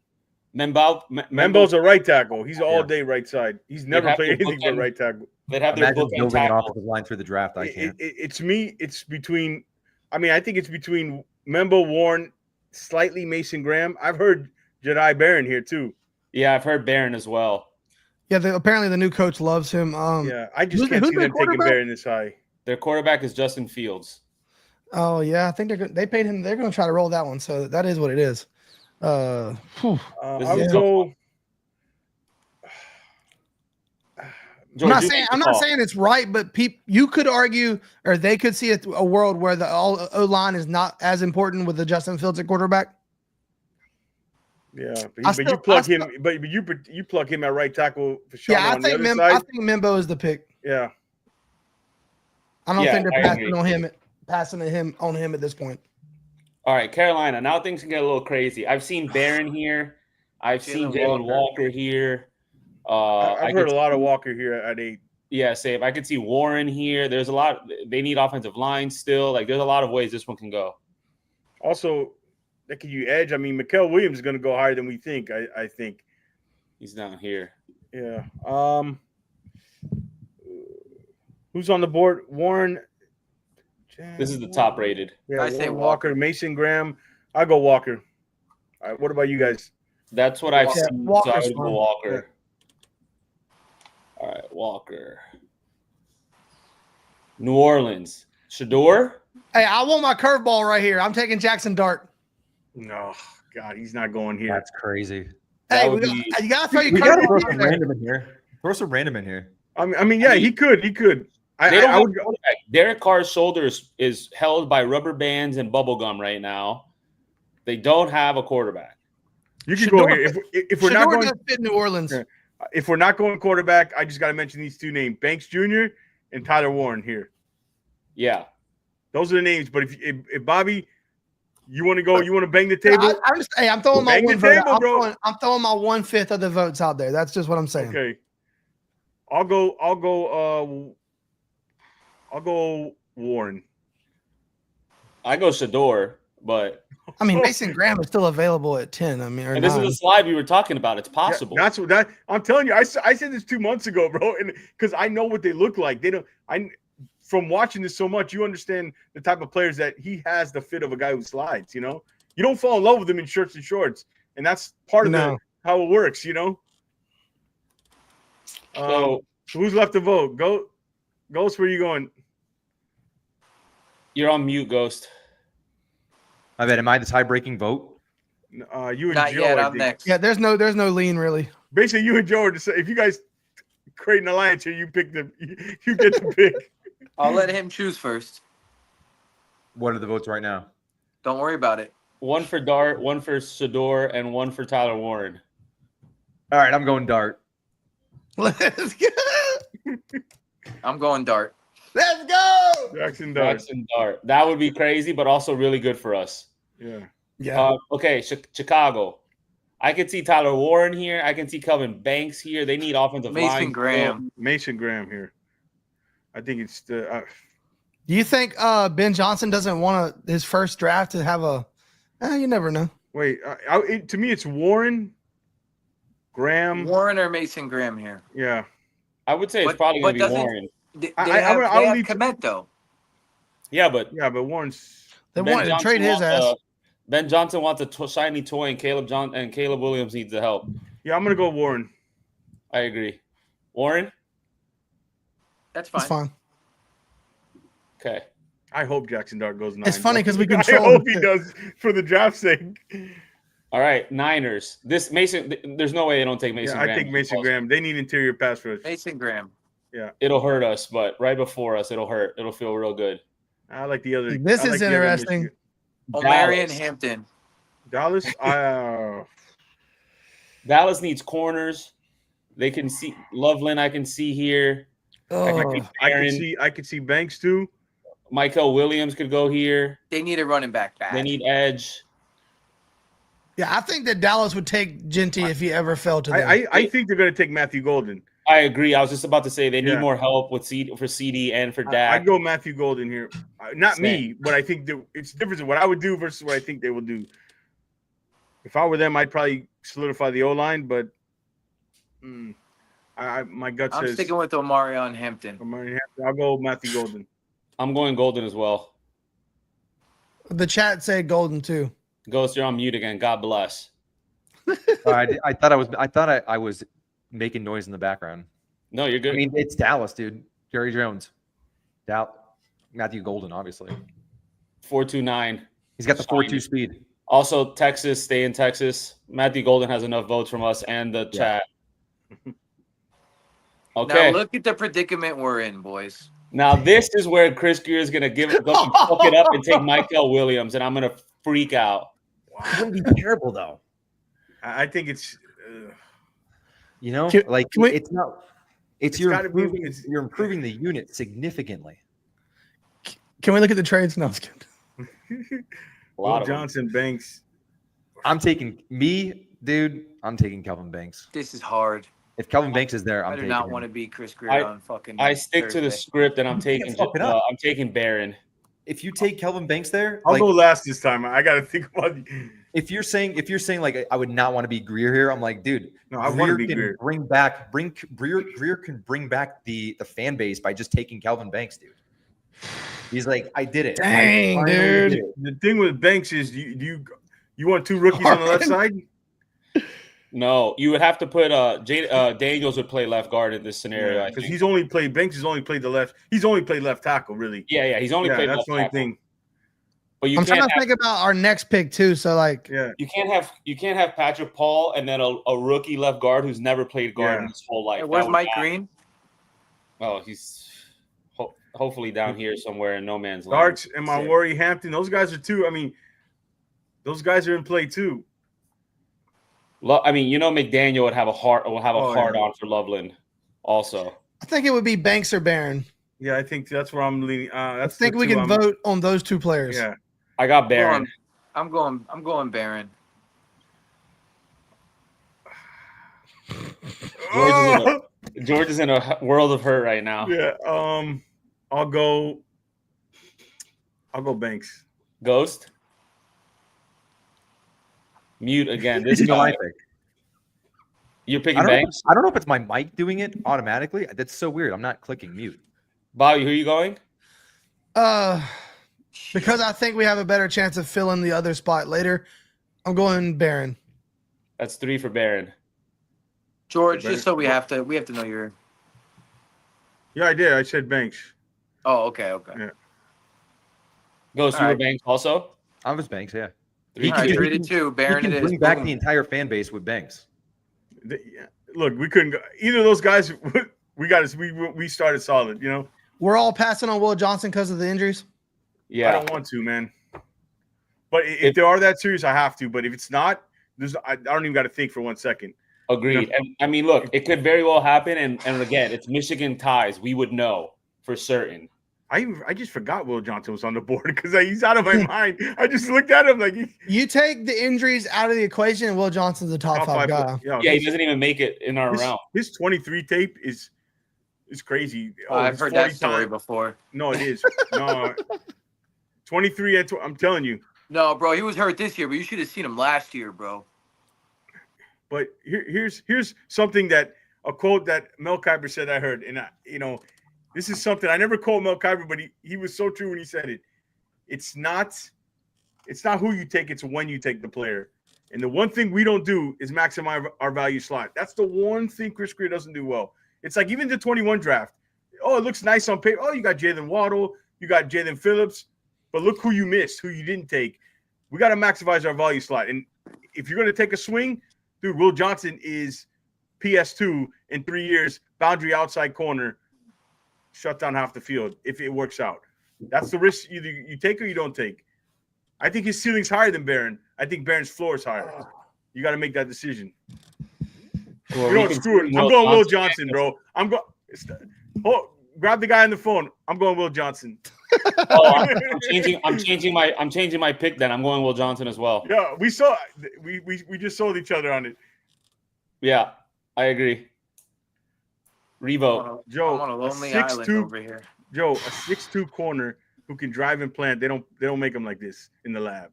Membo's a right tackle. He's all day right side. He's never played anything but right tackle. They'd have their bookend building an offensive line through the draft. I can't. It's between. I mean, I think it's between Membo, Warren, slightly Mason Graham. I've heard Jedi Barron here too. Yeah, I've heard Barron as well. Yeah, apparently the new coach loves him. Yeah, I just can't see them taking Barron this high. Their quarterback is Justin Fields. Oh yeah, I think they paid him. They're going to try to roll that one, so that is what it is. I would go. George, I'm not saying it's right, but you could argue, or they could see a world where the O-line is not as important with the Justin Fields at quarterback. Yeah, but you plug him at right tackle for sure. Yeah, I think Membo is the pick. Yeah. I don't think they're passing on him at this point. All right, Carolina. Now things can get a little crazy. I've seen Barron here. I've seen Jalen Walker here. I've heard a lot of Walker here at 8. Yeah, same. I could see Warren here. There's a lot. They need offensive line still. Like, there's a lot of ways this one can go. Also, that could you edge. I mean, Mikael Williams is going to go higher than we think. I think he's down here. Yeah. Who's on the board? Warren. This is the top rated. Yeah, I say Walker. Mason Graham. I go Walker. All right, what about you guys? That's what I've seen. So I would go Walker. Yeah. All right, Walker. New Orleans. Shador? Hey, I want my curveball right here. I'm taking Jackson Dart. No, God, he's not going here. That's crazy. Hey, you got to throw your curveball. Throw some random in here. Throw some random in here. I mean, yeah, he could. I would go. Derek Carr's shoulder is held by rubber bands and bubble gum right now. They don't have a quarterback. You can go here. If we're not going to fit New Orleans. If we're not going quarterback, I just got to mention these two names: Banks Jr. and Tyler Warren here. Yeah, those are the names. But if Bobby, you want to go, you want to bang the table. I'm throwing my one vote. I'm throwing my 1/5 of the votes out there. That's just what I'm saying. Okay. I'll go Warren. I go Shador, but I mean Mason Graham is still available at 10. I mean, and this is the slide we were talking about. It's possible. Yeah, that's what I'm telling you. I said this 2 months ago, bro, and because I know what they look like. They don't. From watching this so much, you understand the type of players that he has. The fit of a guy who slides. You know, you don't fall in love with him in shirts and shorts, and that's part of how it works. You know. So who's left to vote? Ghost, where are you going? You're on mute, Ghost. I bet. Am I the tie-breaking vote? You and Not Joe. Yet, I'm next. Yeah, there's no lean really. Basically, you and Joe are if you guys create an alliance here, you pick you get to pick. I'll let him choose first. What are the votes right now? Don't worry about it. 1 for Dart, 1 for Shador, and 1 for Tyler Warren. All right, I'm going Dart. Let's go. I'm going Dart. Let's go. Jackson Dart. That would be crazy, but also really good for us. Yeah. Yeah. Okay, Chicago. I can see Tyler Warren here. I can see Kelvin Banks here. They need offensive line. Mason Graham here. I think it's the. Do you think Ben Johnson doesn't want his first draft to have a? You never know. Wait, to me, it's Warren, Graham. Warren or Mason Graham here. Yeah. I would say it's probably going to be Warren. They have Kmet, though. Yeah, but Warren's. They wanted to trade his ass. Ben Johnson wants a shiny toy, and Caleb Williams needs the help. Yeah, I'm gonna go Warren. I agree. Warren. That's fine. That's fine. Okay. I hope Jackson Dart goes 9. It's funny because we control. I hope he does for the draft sake. All right, Niners. This Mason. There's no way they don't take Mason. Yeah, I think Mason Graham. They need interior pass rush. Mason Graham. it'll hurt us, but right before us, it'll hurt. It'll feel real good. I like the other. This I like is the other interesting. Michigan. O'Marion Hampton. Dallas. Dallas needs corners. They can see Loveland. I can see here. Oh. I could see Banks too. Michael Williams could go here. They need a running back back. They need edge. Yeah, I think that Dallas would take Genty if he ever fell to them. I think they're going to take Matthew Golden. I agree. I was just about to say they need more help with for CD and for Dak. I'd go Matthew Golden here. Not me, but I think it's different than what I would do versus what I think they will do. If I were them, I'd probably solidify the O-line, but my gut says... I'm sticking with O'Marion Hampton. I'll go Matthew Golden. I'm going Golden as well. The chat said Golden too. Ghost, you're on mute again. God bless. I thought I was making noise in the background. No, you're good. I mean, it's Dallas, dude. Jerry Jones. Matthew Golden, obviously. 4.29. He's got the 4.2 speed. Also, Texas, stay in Texas. Matthew Golden has enough votes from us and the chat. Okay. Now look at the predicament we're in, boys. Now this is where Chris Greer is gonna fuck it up and take Michael Williams, and I'm gonna freak out. Wow. It wouldn't be terrible though. I think it's it's not. You're improving the unit significantly. Can we look at the trades? No, Will Johnson, Banks. I'm taking Kelvin Banks. This is hard. If Kelvin Banks is there, I do not want to be Chris Greer on fucking. I stick to the script, and I'm taking Barron. If you take Kelvin Banks there, I'll go last this time. I got to think about it. If you're saying like I would not want to be Greer here, I'm like, dude, no, I want to be Greer. Greer can bring back the fan base by just taking Kelvin Banks, dude. He's like, I did it. Dang, dude. The thing with Banks is you want two rookies on the left side? No, you would have to put Daniels would play left guard in this scenario. Because Banks has only played the left. He's only played left tackle, really. Yeah, he's only played left tackle. That's the only thing. But I'm trying to think about our next pick too. So you can't have Patrick Paul and then a rookie left guard who's never played guard in his whole life. Hey, where's Mike Green? Oh, he's hopefully down here somewhere in no man's land. Darks and Mawari Hampton, those guys are too. I mean, those guys are in play too. I mean, McDaniel would have a hard on for Loveland also. I think it would be Banks or Barron. Yeah, I think that's where I'm leaning. I think we can vote on those two players. Yeah. I got Barron. I'm going Barron. George is in a world of hurt right now. Yeah. I'll go Banks. Ghost. Mute again. This is my pick. You're picking Banks? I don't know if it's my mic doing it automatically. That's so weird. I'm not clicking mute. Bobby, who are you going? Because I think we have a better chance of filling the other spot later, I'm going Barron. That's 3 for Barron. George, just so we have to know your. Yeah, I did. I said Banks. Oh, okay. Yeah. Ghost, you were Banks also? I was Banks, yeah. He can bring back the entire fan base with Banks. Look, we couldn't go either of those guys. We started solid, We're all passing on Will Johnson because of the injuries. Yeah, I don't want to, man. But if they are that serious, I have to. But if it's not, I don't even got to think for 1 second. Agreed. And I mean, look, it could very well happen. And again, it's Michigan ties. We would know for certain. I just forgot Will Johnson was on the board because he's out of my mind. I just looked at him like you take the injuries out of the equation, and Will Johnson's the top five guy. Yeah, he doesn't even make it in our round. His 23 tape is crazy. I've heard that story before. No, it is. No, 23. I'm telling you. No, bro, he was hurt this year, but you should have seen him last year, bro. But here's something a quote that Mel Kiper said I heard, and this is something I never called Mel Kiper, but he was so true when he said it. It's not who you take, it's when you take the player. And the one thing we don't do is maximize our value slot. That's the one thing Chris Greer doesn't do well. It's like even the 21 draft. Oh, it looks nice on paper. Oh, you got Jalen Waddle, you got Jalen Phillips, but look who you missed, who you didn't take. We got to maximize our value slot. And if you're going to take a swing, dude, Will Johnson is PS2 in 3 years, boundary outside corner. shut down half the field if it works out. That's the risk either you take or you don't take. I think his ceiling's higher than Barron. I think Barron's floor is higher. You got to make that decision. Well, You know what? Screw it. I'm going Will Johnson, bro. Grab the guy on the phone. I'm going Will Johnson. I'm changing my pick. Then I'm going Will Johnson as well. Yeah, we just sold each other on it. Yeah, I agree. Revote. Joe, I'm on a lonely island over here. Joe, a 6'2" corner who can drive and plant. They don't make him like this in the lab.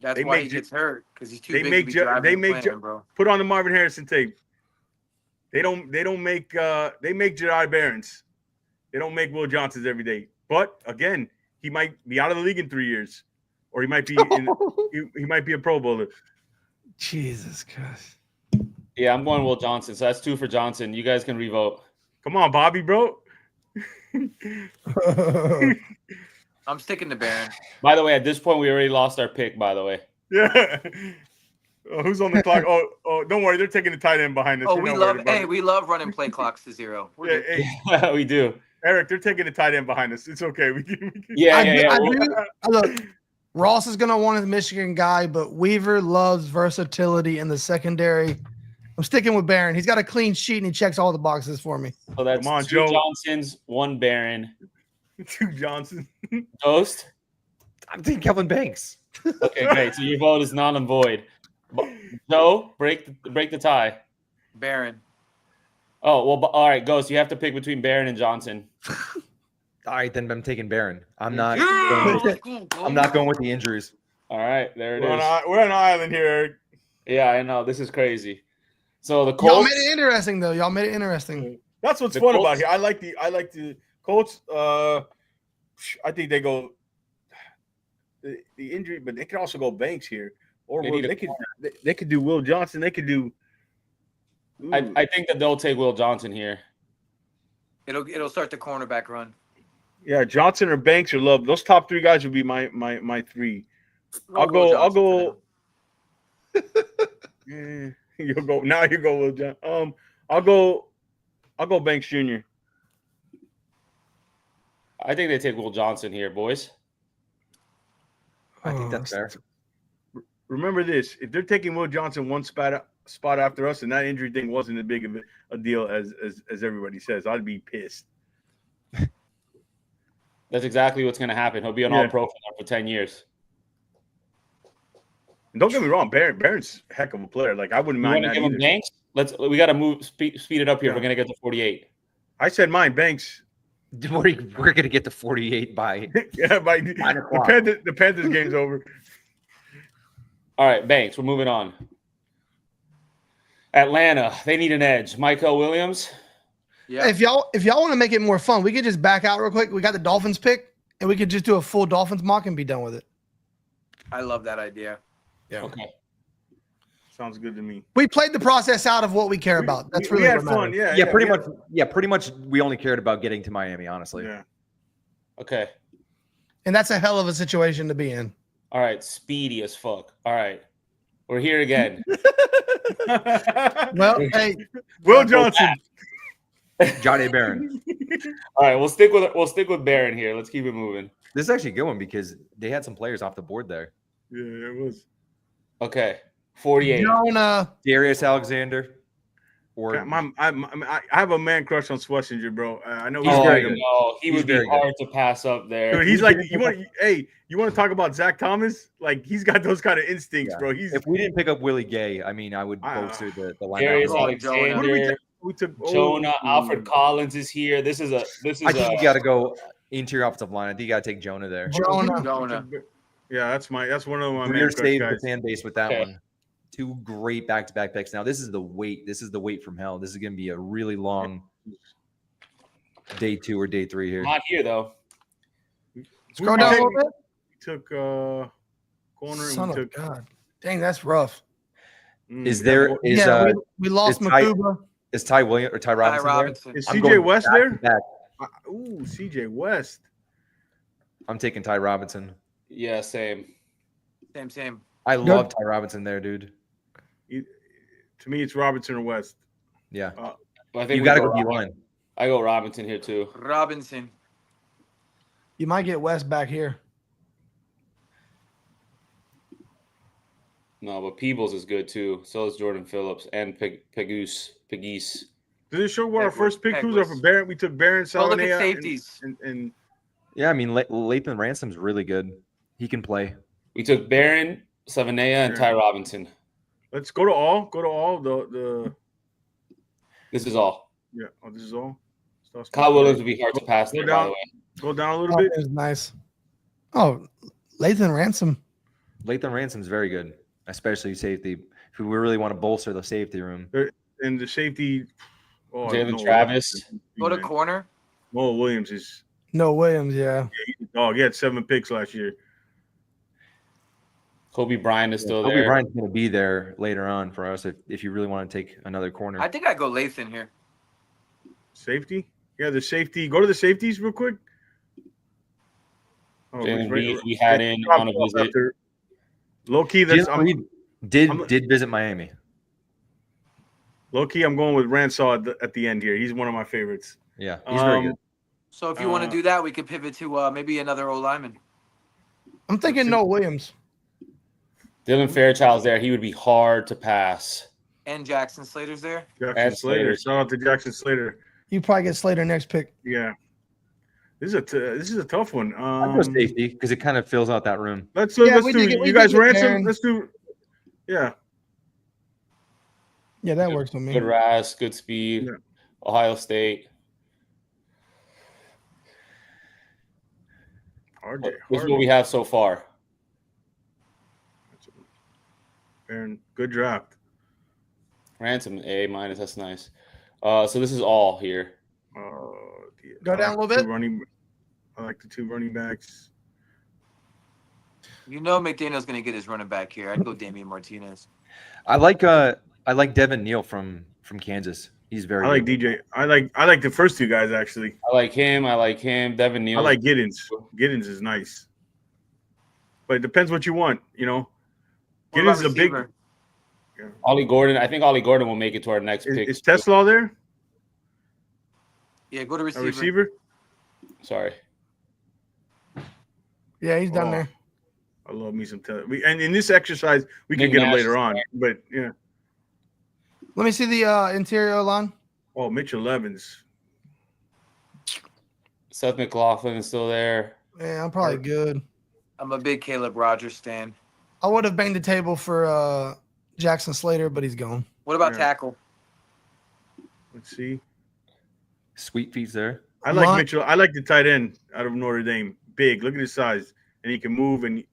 That's why he gets hurt because he's too big to be driving and planting, bro. Put on the Marvin Harrison tape. They make Jedi Barons. They don't make Will Johnsons every day. But again, he might be out of the league in 3 years, or he might be he might be a Pro Bowler. Jesus Christ. Yeah, I'm going Will Johnson. So that's 2 for Johnson. You guys can revote. Come on, Bobby, bro. I'm sticking to Barron. By the way, at this point, we already lost our pick. By the way. Yeah. Who's on the clock? Oh, don't worry. They're taking the tight end behind us. Oh, we love running play clocks to 0. Yeah, we do. Eric, they're taking the tight end behind us. It's okay. Yeah. Look, Ross is going to want a Michigan guy, but Weaver loves versatility in the secondary. I'm sticking with Barron. He's got a clean sheet, and he checks all the boxes for me. So that's Come on, 2 Joe. Johnsons, 1 Barron. 2 Johnson. Ghost? I'm thinking Kelvin Banks. Okay, great. So your vote is null and void. Joe, break the tie. Barron. Oh, well, all right, Ghost, you have to pick between Barron and Johnson. All right, then I'm taking Barron. I'm not going with the injuries. All right, there it is. We're on an island here, Eric. Yeah, I know. This is crazy. So the Y'all Colts. made it interesting, though. Y'all made it interesting. That's what's The fun Colts- about here. I like the Colts. I think they go the injury, but they could also go Banks here, or they could do Will Johnson. They could do. I think that they'll take Will Johnson here. It'll start the cornerback run. Yeah, Johnson or Banks or Love. Those top 3 guys would be my 3. I'll go. You'll go now. You go Will Johnson. I'll go Banks Jr. I think they take Will Johnson here, boys. I think that's fair. Remember this: if they're taking Will Johnson one spot after us, and that injury thing wasn't as big of a deal as everybody says, I'd be pissed. That's exactly what's going to happen. He'll be an All-Pro for 10 years. And don't get me wrong, Barron's a heck of a player. Like, I wouldn't mind that give him either. Banks? We got to speed it up here. Yeah. We're going to get to 48. I said mine, Banks. We're going to get to 48 by by the Panthers game's over. All right, Banks. We're moving on. Atlanta, they need an edge. Michael Williams. Yeah. If y'all want to make it more fun, we could just back out real quick. We got the Dolphins pick, and we could just do a full Dolphins mock and be done with it. I love that idea. Yeah. Okay. Sounds good to me. We played the process out of what we care about. That's really we had fun. Yeah, pretty much. Yeah, pretty much. We only cared about getting to Miami, honestly. Yeah. Okay. And that's a hell of a situation to be in. All right, speedy as fuck. All right, we're here again. Well, hey, Will Johnson, Johnny Barron. All right, we'll stick with Barron here. Let's keep it moving. This is actually a good one because they had some players off the board there. Yeah, it was. Okay, 48. Jonah, Darius Alexander. Or I have a man crush on Schlesinger, bro. I know he's very good. No, he would be hard to pass up there. Dude, he's like, you want to talk about Zach Thomas? Like, he's got those kind of instincts, bro. If we didn't pick up Willie Gay, I mean, I would bolster the lineup. Darius Alexander, we took Jonah, Alfred Collins is here. This is. I think you got to go interior offensive line. I think you got to take Jonah there. Jonah. Yeah, that's one of my man crush guys. The fan base with that one. Two great back-to-back picks. Now, this is the wait. This is the wait from hell. This is going to be a really long day 2 or day 3 here. Not here, though. Scroll down a little bit. Took corner. Son of God. Dang, that's rough. We lost Makuba. Is Ty Williams or Ty Robinson there? Is CJ West there? Ooh, CJ West. I'm taking Ty Robinson. Yeah, same. Same. I love Ty Robinson there, dude. To me, it's Robinson or West. Yeah. I think you got to go D-line. I go Robinson here too. Robinson. You might get West back here. No, but Peebles is good too. So is Jordan Phillips and Pegues. Does it show where our Peg- first pick Peg was was- for Barron? We took Barron, Go look at Salanea, safeties. and Yeah, I mean, Lathan Ransom's really good. He can play. We took Barron, Savanea, and Ty Robinson. let's go to all. Go to all. The This is all. yeah. Oh, this is all. Kyle Williams would be hard to pass Go there, by down. the way. Go down a little Oh, bit. it was nice. Oh, Lathan Ransom. Lathan Ransom's very good, especially safety. If we really want to bolster the safety room. And the safety. Oh, Jalen Travis. Go to man. corner. Mo Williams is No Williams, yeah. he's a dog. He had 7 picks last year. Kobe Bryant is still Kobe there. Bryant's going to be there later on for us if you really want to take another corner. I think I go Lathan here. Safety. Yeah, the safety. Go to the safeties real quick. Oh, Jalen he's Reed, we had in on a visit. Low key, that's Jalen Reed did visit Miami. low key. I'm going with Ransaw at the end here. He's one of my favorites. Yeah, he's very good. So if you want to do that, we could pivot to maybe another O lineman. I'm thinking no Williams. Dylan Fairchild's there. He would be hard to pass. And Jackson Slater's there. Jackson And Slater. Slater. Shout out to Jackson Slater. You probably get Slater next pick. Yeah, this is a tough one. I'd go safety because it kind of fills out that room. Let's Yeah, let's we do. did get- we You did guys get ransom. Barron. Let's do. Yeah. Yeah, that works for me. Good RAS, good speed. Yeah. Ohio State. RJ. This is what we have so far. Aaron, good draft. Ransom A minus. That's nice. So this is all here. Go down a little bit. I like the 2 running backs. You know McDaniel's going to get his running back here. I'd go Damian Martinez. I like Devin Neal from Kansas. He's very. I like good. DJ. I like the first 2 guys actually. I like him. Devin Neal. I like Giddens. Giddens is nice, but it depends what you want. You know, What Giddens about is a big. receiver? Ollie Gordon. I think Ollie Gordon will make it to our next pick. Is Tesla there? Yeah, go to A receiver. receiver? Sorry. Yeah, he's done Oh. there. I love me some Tesla. And in this exercise, we can Nick get him Nash later is on. there. But yeah. Let me see the interior line. Oh, Mitchell Evans. Seth McLaughlin is still there. Yeah, I'm probably good. I'm a big Caleb Rogers stan. I would have banged the table for Jackson Slater, but he's gone. What about Yeah. tackle? Let's see. Sweet feet's there. I like Lon- Mitchell. I like the tight end out of Notre Dame. Big. Look at his size, and he can move and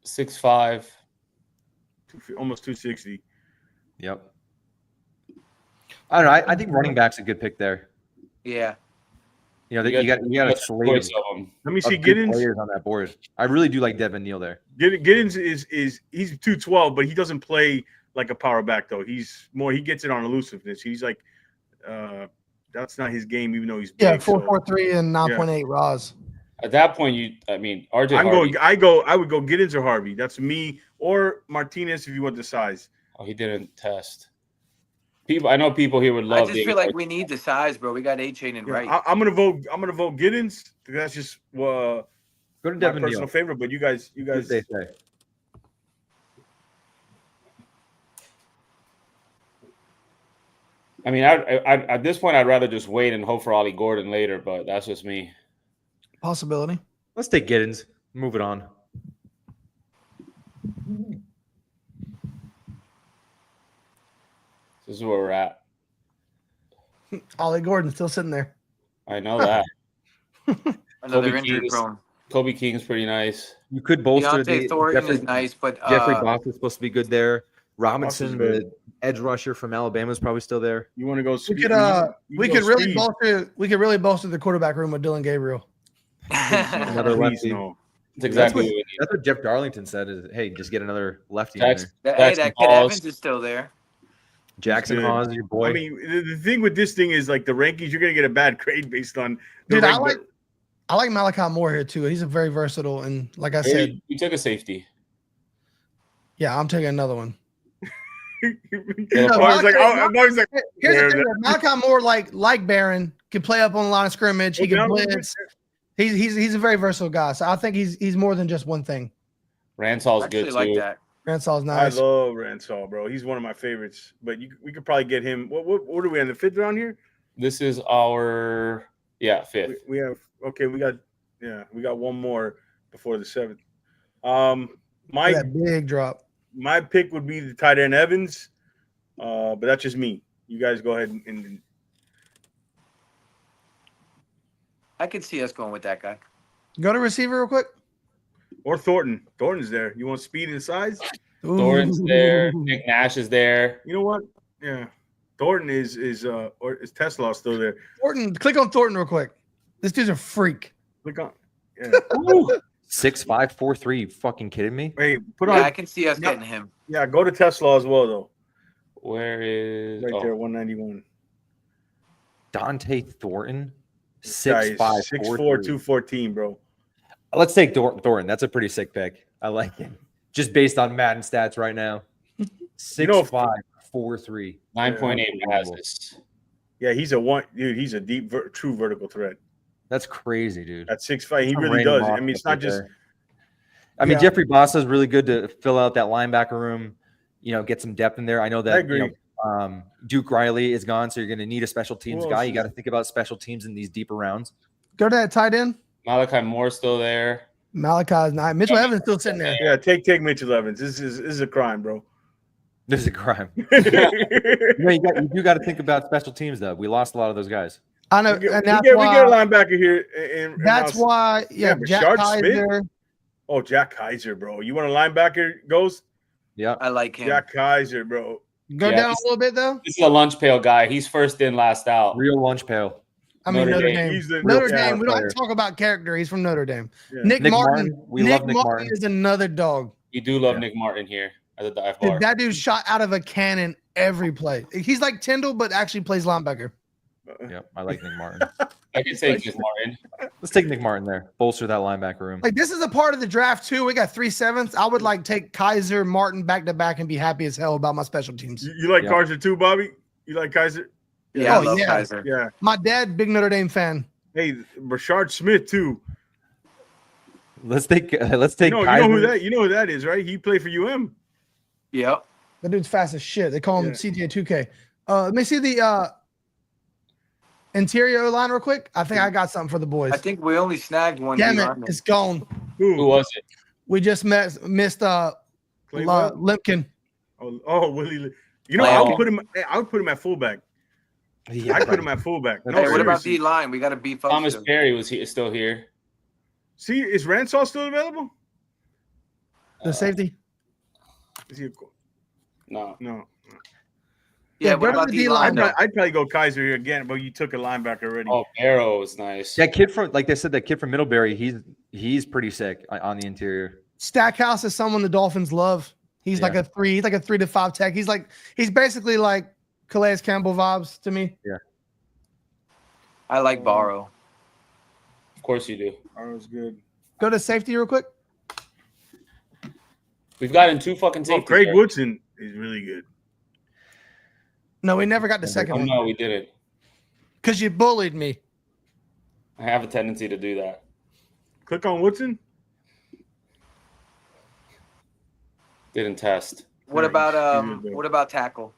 6'5". almost 260. Yep. I don't know. I think running back's a good pick there. Yeah. You know, you got a slate choice of them. Let me see of good Giddens. players on that board. I really do like Devin Neal there. Giddens is he's 212, but he doesn't play like a power back though. He gets it on elusiveness. He's like that's not his game, even though he's big. Yeah, so 4.43 and 9.8 RAS. At that point, RJ I'm Harvey. going. I would go Giddens or Harvey. That's me or Martinez if you want the size. Oh, he didn't test. I know people here would I love. just feel like we need the size, bro. We got A-Chain and Yeah, right. I'm gonna vote. I'm gonna vote Giddens. That's just Go to my Devin personal Neal. favorite. But you guys. What they say. I mean, I at this point, I'd rather just wait and hope for Ollie Gordon later. But that's just me. Possibility. Let's take Giddens. Move it on. This is where we're at. Ollie Gordon still sitting there. I know that. Another Kobe injury Keys. prone. Kobe King's pretty nice. You could bolster Deontay Thornton is nice, but Jeffrey Boss is supposed to be good there. Robinson, Boss is the edge rusher from Alabama, is probably still there. You want to go? We Speed, could we go could really speed. bolster the quarterback room with Dylan Gabriel. Another Please, lefty. no. That's exactly That's what we need. That's what Jeff Darlington said. Is hey, just get another lefty in Jackson, there. Hey, Jackson that kid Hawes. Evans is still there. Jackson Good. Hawes, your boy. I mean, the thing with this thing is like the rankings. You're gonna get a bad grade based on. The Dude, rank, I like Malachi Moore here too. He's a very versatile and like I Hey, said, we took a safety. yeah, I'm taking another one. Mark's like, oh, Mark's like, Here's the Yeah, thing: Malachi Moore, like Barron, can play up on the line of scrimmage. He can blitz. He's a very versatile guy. So I think he's more than just one thing. Ransall's good too. Like that. Ransall's nice. I love Ransall, bro. He's one of my favorites. But we could probably get him. What are we in the 5th round here? This is our 5th. We got one more before the 7th. That big drop. My pick would be the tight end Evans, but that's just me. You guys go ahead and I could see us going with that guy. Go to receiver real quick. or Thornton. Thornton's there. You want speed and size? Thornton's there. Nick Nash is there. You know what? Yeah, Thornton is Tesla still there? Thornton. Click on Thornton real quick. This dude's a freak. Click on. Yeah. 6'5", 4'3". Fucking kidding me? Hey, put on. Yeah, I can see us getting him. Yeah, go to Tesla as well though. Where is Right there, 191. Dante Thornton, Guy is 6'5", 6'4", 214, bro. Let's take Thornton. That's a pretty sick pick. I like him. Just based on Madden stats right now. 6'5", 4'3". 9.8 passes. Yeah, he's a one dude. He's a deep, true vertical threat. That's crazy, dude. At 6'5", he Some really random does. I off mean, it's not just. there. I mean, Jeffrey Bossa is really good to fill out that linebacker room. You know, get some depth in there. I know that. I agree. Duke Riley is gone, so you're going to need a special teams Well, guy. You got to think about special teams in these deeper rounds. Go to that tight end. Malachi Moore's still there. Malachi's not. Mitchell Evans still sitting there. Yeah, take Mitchell Evans. This is a crime, bro. This is a crime. You do got to think about special teams, though. We lost a lot of those guys. I know, we and get that's a why. linebacker here. That's why. Yeah, Jack Rashard Kaiser. Smith? Oh, Jack Kaiser, bro. You want a linebacker, Ghost? Yeah. I like him. Jack Kaiser, bro. Go Yeah, down a little bit though. This is a lunch pail guy. He's first in, last out. Real lunch pail. I mean Notre Notre Dame. Dame. He's the Notre real Dame. We don't have player. to talk about character. He's from Notre Dame. Yeah. Nick Martin. We love Nick Martin. is another dog. You do love Yeah. Nick Martin here at the dive bar. Dude, that dude shot out of a cannon every play. He's like Tyndall, but actually plays linebacker. Yep, I like Nick Martin. I can say Nick Martin. Let's take Nick Martin there. Bolster that linebacker room. Like this is a part of the draft too. We got 3 7ths. I would like take Kaiser, Martin back to back and be happy as hell about my special teams. You like Yeah. Kaiser too, Bobby? You like Kaiser? Yeah, I Oh, love yeah. Kaiser. Yeah. My dad, big Notre Dame fan. Hey, Rashard Smith too. Let's take You know Kaiser. you know who that is, right? He played for UM. Yep. That dude's fast as shit. They call him Yeah. CJ 2K. Let me see the interior line real quick. I think I got something for the boys. I think we only snagged one. Damn D it, lineman. it's gone. Who was it? We just missed Claywell? Limpkin. Willie. You know, Oh. I would put him at fullback. Yeah, I'd put him at fullback. Hey, No, Hey, what about seriously. D line? We got to beef up. Thomas still. Perry still here. See, is Ransall still available? The safety. Is he? No. No. Yeah, Yeah, what go to about the D D-line. line? I'd probably go Kaiser here again, but you took a linebacker already. Oh, Barrow is nice. That kid from, like they said, that kid from Middlebury, he's pretty sick on the interior. Stackhouse is someone the Dolphins love. He's like a 3. He's like a 3 to 5 tech. He's basically like Calais Campbell vibes to me. I like Borrow. Of course you do. That was good. Go to safety real quick. We've gotten 2 fucking Oh, safeties. Craig there. Woodson is really good. No, we never got the Oh, second one no, we didn't. because you bullied me. I have a tendency to do that. Click on Woodson. Didn't test. What Yeah, about he's good, what about tackle?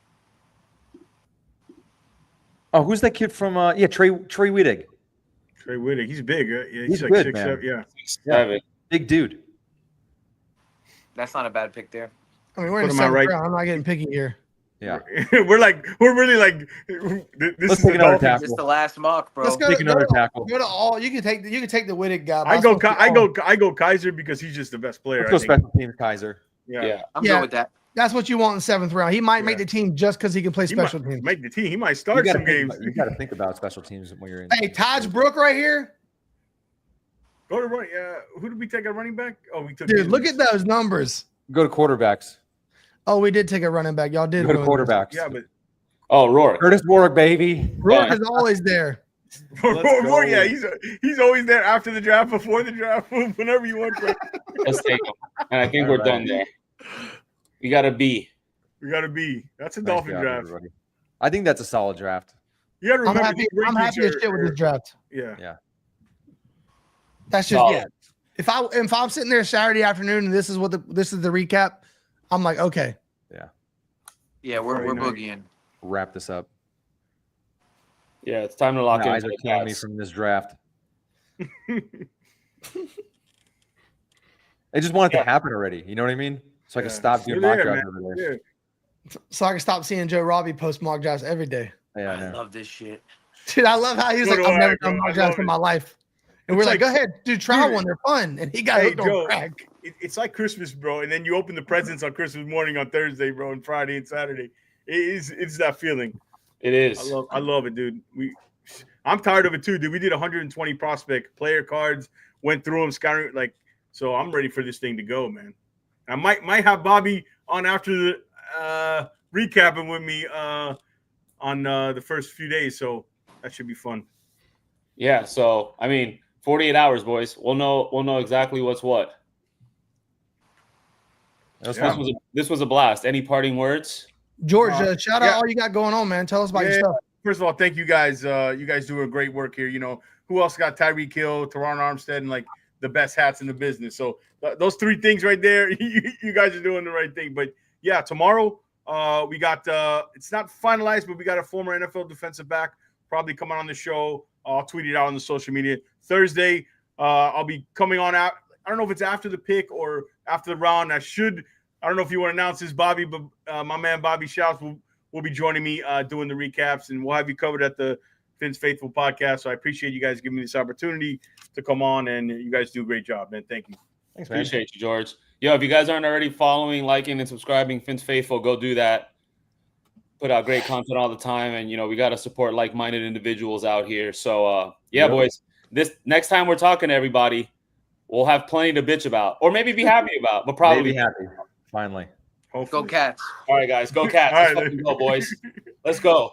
Oh, who's that kid from? Trey Wittig. Trey Whittick. He's big. Yeah, He's like good, 6'7". man. Yeah. 6'7". Big dude. That's not a bad pick there. I mean, we're in Put the him out 7th right. round. I'm not getting picky here. Yeah. we're really like this Let's is take the another Dolphins. tackle. It's the last mock, bro. Let's go. Take another go to- tackle. Go to all. You can take the Wittig guy. but I was gonna pick all. I go Kaiser because he's just the best player. Let's go I think. special teams, Kaiser. Yeah. I'm Yeah. good with that. That's what you want in 7th round. He might make Yeah. the team just because he can play He might special teams. make the team. He might You start gotta some think games. about- you got to think about special teams when you're in. Hey, Taj Brook right here, Go to run. Who did we take a running back? Oh, we took. dude. Look Higgins. at those numbers. Go to quarterbacks. Oh, we did take a running back. Y'all did. Go to ruin this. quarterbacks. Yeah, but Oh, Rourke. Curtis Warwick, baby. Rourke Fine. is always there. Roy, yeah, he's always there after the draft, before the draft, whenever you want. Bro. Let's take him. And I think All we're right. done there. We got a B. We got to be. That's a Nice Dolphin job, draft. everybody. I think that's a solid draft. You got to remember, I'm happy as shit with this draft. Yeah. That's just If I'm sitting there Saturday afternoon and this is the recap, I'm like, okay. Yeah, we're boogieing. Wrap this up. Yeah, it's time to lock in. My eyes are killing me from this draft. I just want it to happen already. You know what I mean? So I can stop doing mock drafts over there. So I can stop seeing Joe Robbie post mock drafts every day. Yeah, I love this shit. Dude, I love how he was like, I've never done mock drafts in my life. And we're like, go ahead, dude, try one. They're fun. And he got hooked on crack. It's like Christmas, bro. And then you open the presents on Christmas morning on Thursday, bro, and Friday and Saturday. It's that feeling. It is. I love it, dude. I'm tired of it too, dude. We did 120 prospect player cards, went through them, scouting so I'm ready for this thing to go, man. I might have Bobby on after the recapping with me on the first few days, so that should be fun. Yeah, so 48 hours, boys. We'll know exactly what's what. This was a blast. Any parting words? George, shout out all you got going on, man. Tell us about your stuff. First of all, thank you guys. You guys do a great work here. You know, who else got Tyreek Hill, Teron Armstead, and the best hats in the business. So those three things right there, you guys are doing the right thing. But yeah, tomorrow we got it's not finalized, but we got a former NFL defensive back probably coming on the show. I'll tweet it out on the social media. Thursday, I'll be coming on out. I don't know if it's after the pick or after the round. I don't know if you want to announce this, Bobby, but my man Bobby Shouts will be joining me doing the recaps, and we'll have you covered at the Finn's Faithful podcast. So I appreciate you guys giving me this opportunity to come on, and you guys do a great job, man. Thank you. Thanks, man. Appreciate you, George. Yo, if you guys aren't already following, liking, and subscribing Finn's Faithful, go do that. Put out great content all the time, and we got to support like-minded individuals out here. So boys, this next time we're talking to everybody, we'll have plenty to bitch about, or maybe be happy about, but probably be happy. Finally. Hopefully. Go Cats. All right, guys, go Cats. Let's fucking go, boys. Let's go.